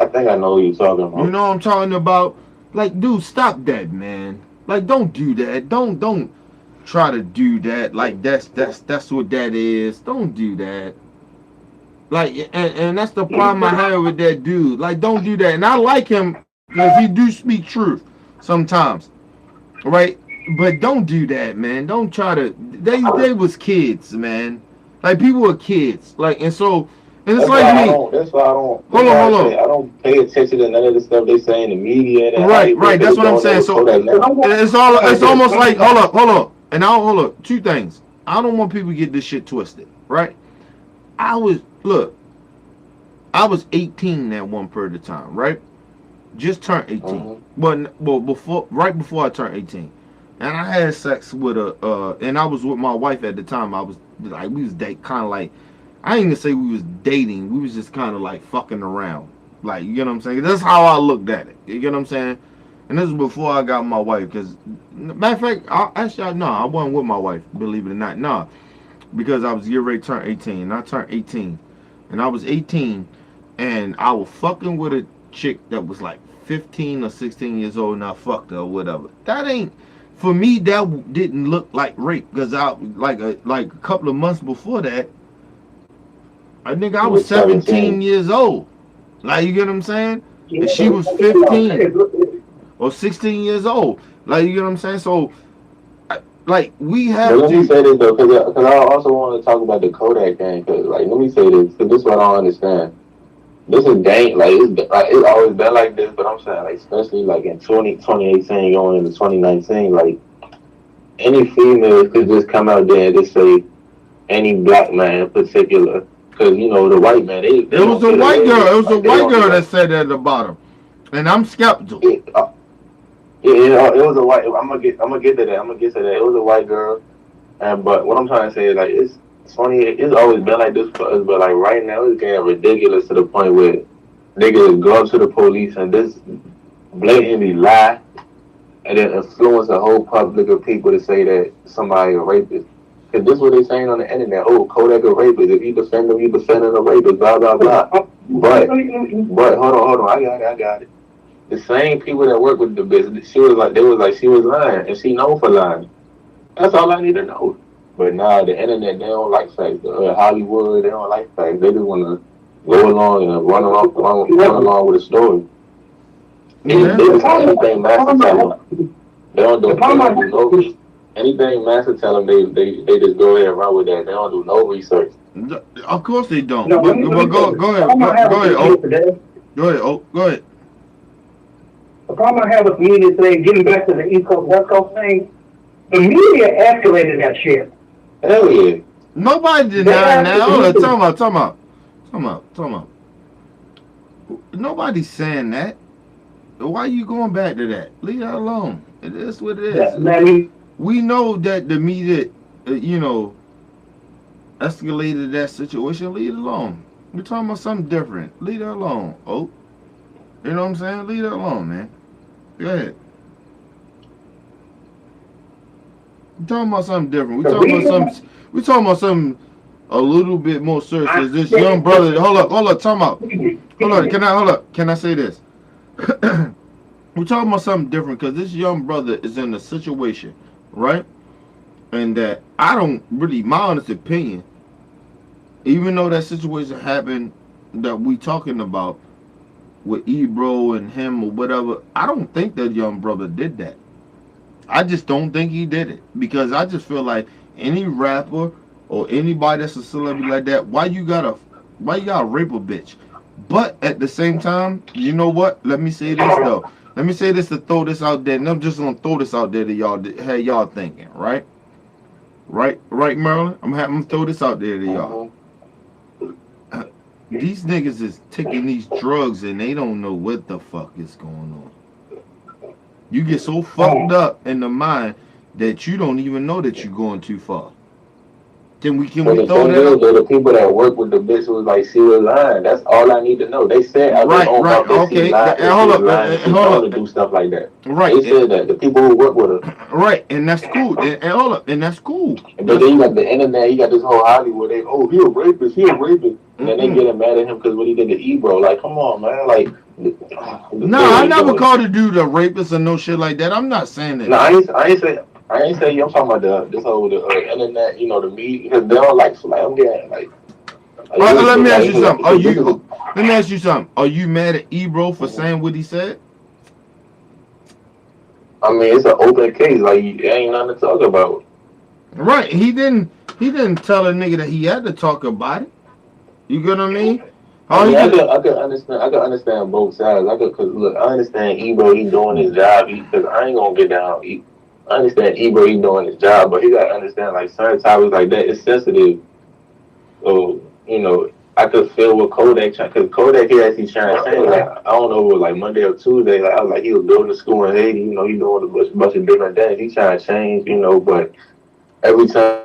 I think I know who you're talking about. You know what I'm talking about? Like, dude, stop that, man. Like, don't do that. Don't try to do that. Like, that's what that is. Don't do that. Like, and that's the problem I have with that dude. Like, don't do that. And I like him because he do speak truth sometimes, right? But don't do that, man. Don't try to. They was kids, man. Like, people were kids. Like, and so. And it's like me. That's why I don't. Hold on. I don't pay attention to none of the stuff they say in the media. Right. That's what I'm saying. So it's almost like hold up. And I'll hold up. Two things. I don't want people to get this shit twisted. Right. I was 18 at one period of time. Right. Just turned 18. Well, right before I turned 18, and I had sex with and I was with my wife at the time. I was like, we was kind of like. I ain't gonna say we was dating. We was just kind of like fucking around. Like, you get what I'm saying? That's how I looked at it. You get what I'm saying? And this is before I got my wife. Because, matter of fact, I wasn't with my wife, believe it or not. No. Because I was getting ready to turn 18. And I turned 18. And I was 18. And I was fucking with a chick that was like 15 or 16 years old. And I fucked her or whatever. That ain't... For me, that didn't look like rape. Because like a couple of months before that, I think I was 17 years old. Like, you get what I'm saying? And she was 15 or 16 years old. Like, you get what I'm saying? So, like, we have to... Let me say this, though, because I also want to talk about the Kodak thing. Because, like, let me say this, because this is what I don't understand. This is gang, it's always been like this, but I'm saying, like, especially, like, in 2018 going into 2019, like, any female could just come out there and just say any black man in particular. Because, the white man, it was a white girl. It was a white girl that said that at the bottom. And I'm skeptical. It was a white... I'm gonna get to that. It was a white girl. But what I'm trying to say is, like, it's funny. It's always been like this for us. But, like, right now, it's getting ridiculous to the point where niggas go up to the police and just blatantly lie and then influence a whole public of people to say that somebody a rapist. Because this is what they're saying on the internet. Oh, Kodak a rapist. If you defend him, you defending a rapist, blah, blah, blah. But hold on. I got it. The same people that work with the business, she was lying. And she known for lying. That's all I need to know. But now the internet, they don't like facts. Hollywood, they don't like facts. They just want to go along and run along with a story. They just anything Master tell them. They don't do no... Anything Master tell them, they just go ahead and run with that. They don't do no research. Of course they don't. No, but go ahead. Go ahead. The problem I have with media today, getting back to the East Coast, West Coast thing, the media escalated that shit. Hell yeah. Nobody denying that. Hold on, talking about. Nobody's saying that. Why are you going back to that? Leave that alone. It is what it is. We know that the media, escalated that situation. Leave it alone. We're talking about something different. Leave that alone. Oh, you know what I'm saying? Leave that alone, man. Go ahead. We're talking about something different. We're talking about something a little bit more serious. This young brother. Hold up. Talking about. Can I say this? We're talking about something different because this young brother is in a situation, right? And that I don't really, my honest opinion, even though that situation happened that we talking about with Ebro and him or whatever, I don't think that young brother did that. I just don't think he did it because I just feel like any rapper or anybody that's a celebrity like that, why you gotta rape a bitch? But at the same time, you know what? Let me say this though. Let me say this to throw this out there, and I'm just gonna throw this out there to y'all. Hey, y'all thinking, right? Right, Merlin. I'm gonna throw this out there to y'all. These niggas is taking these drugs and they don't know what the fuck is going on. You get so fucked up in the mind that you don't even know that you're going too far. Can we throw that out? The people that work with the bitch was like, she was lying. That's all I need to know. They said, right. Okay. Hold up. Do stuff like that. Right. They said that the people who work with her. Right, and that's cool. And hold up, and that's cool. But then you got the internet. You got this whole Hollywood. He a rapist. And then they getting mad at him because what he did to Ebro. Like, come on, man. Like. No, I never called a dude a rapist or no shit like that. I'm not saying that. No, I ain't saying you. I'm talking about this whole internet, the media, because they don't like I'm getting like. Let me ask you something. Let me ask you something. Are you mad at Ebro for saying what he said? I mean, it's an open case. Like, there ain't nothing to talk about. Right. He didn't tell a nigga that he had to talk about it. You get what I mean? I could understand both sides. Cause I understand Ebro, he doing his job. Because I ain't gonna get down. I understand Ebro, he doing his job, but he gotta understand like certain topics like that is sensitive. So I could feel what Kodak, because Kodak he actually trying to say like I don't know, it was like Monday or Tuesday. Like I was like he was building a school in Haiti. He doing a bunch of different things. He trying to change. But every time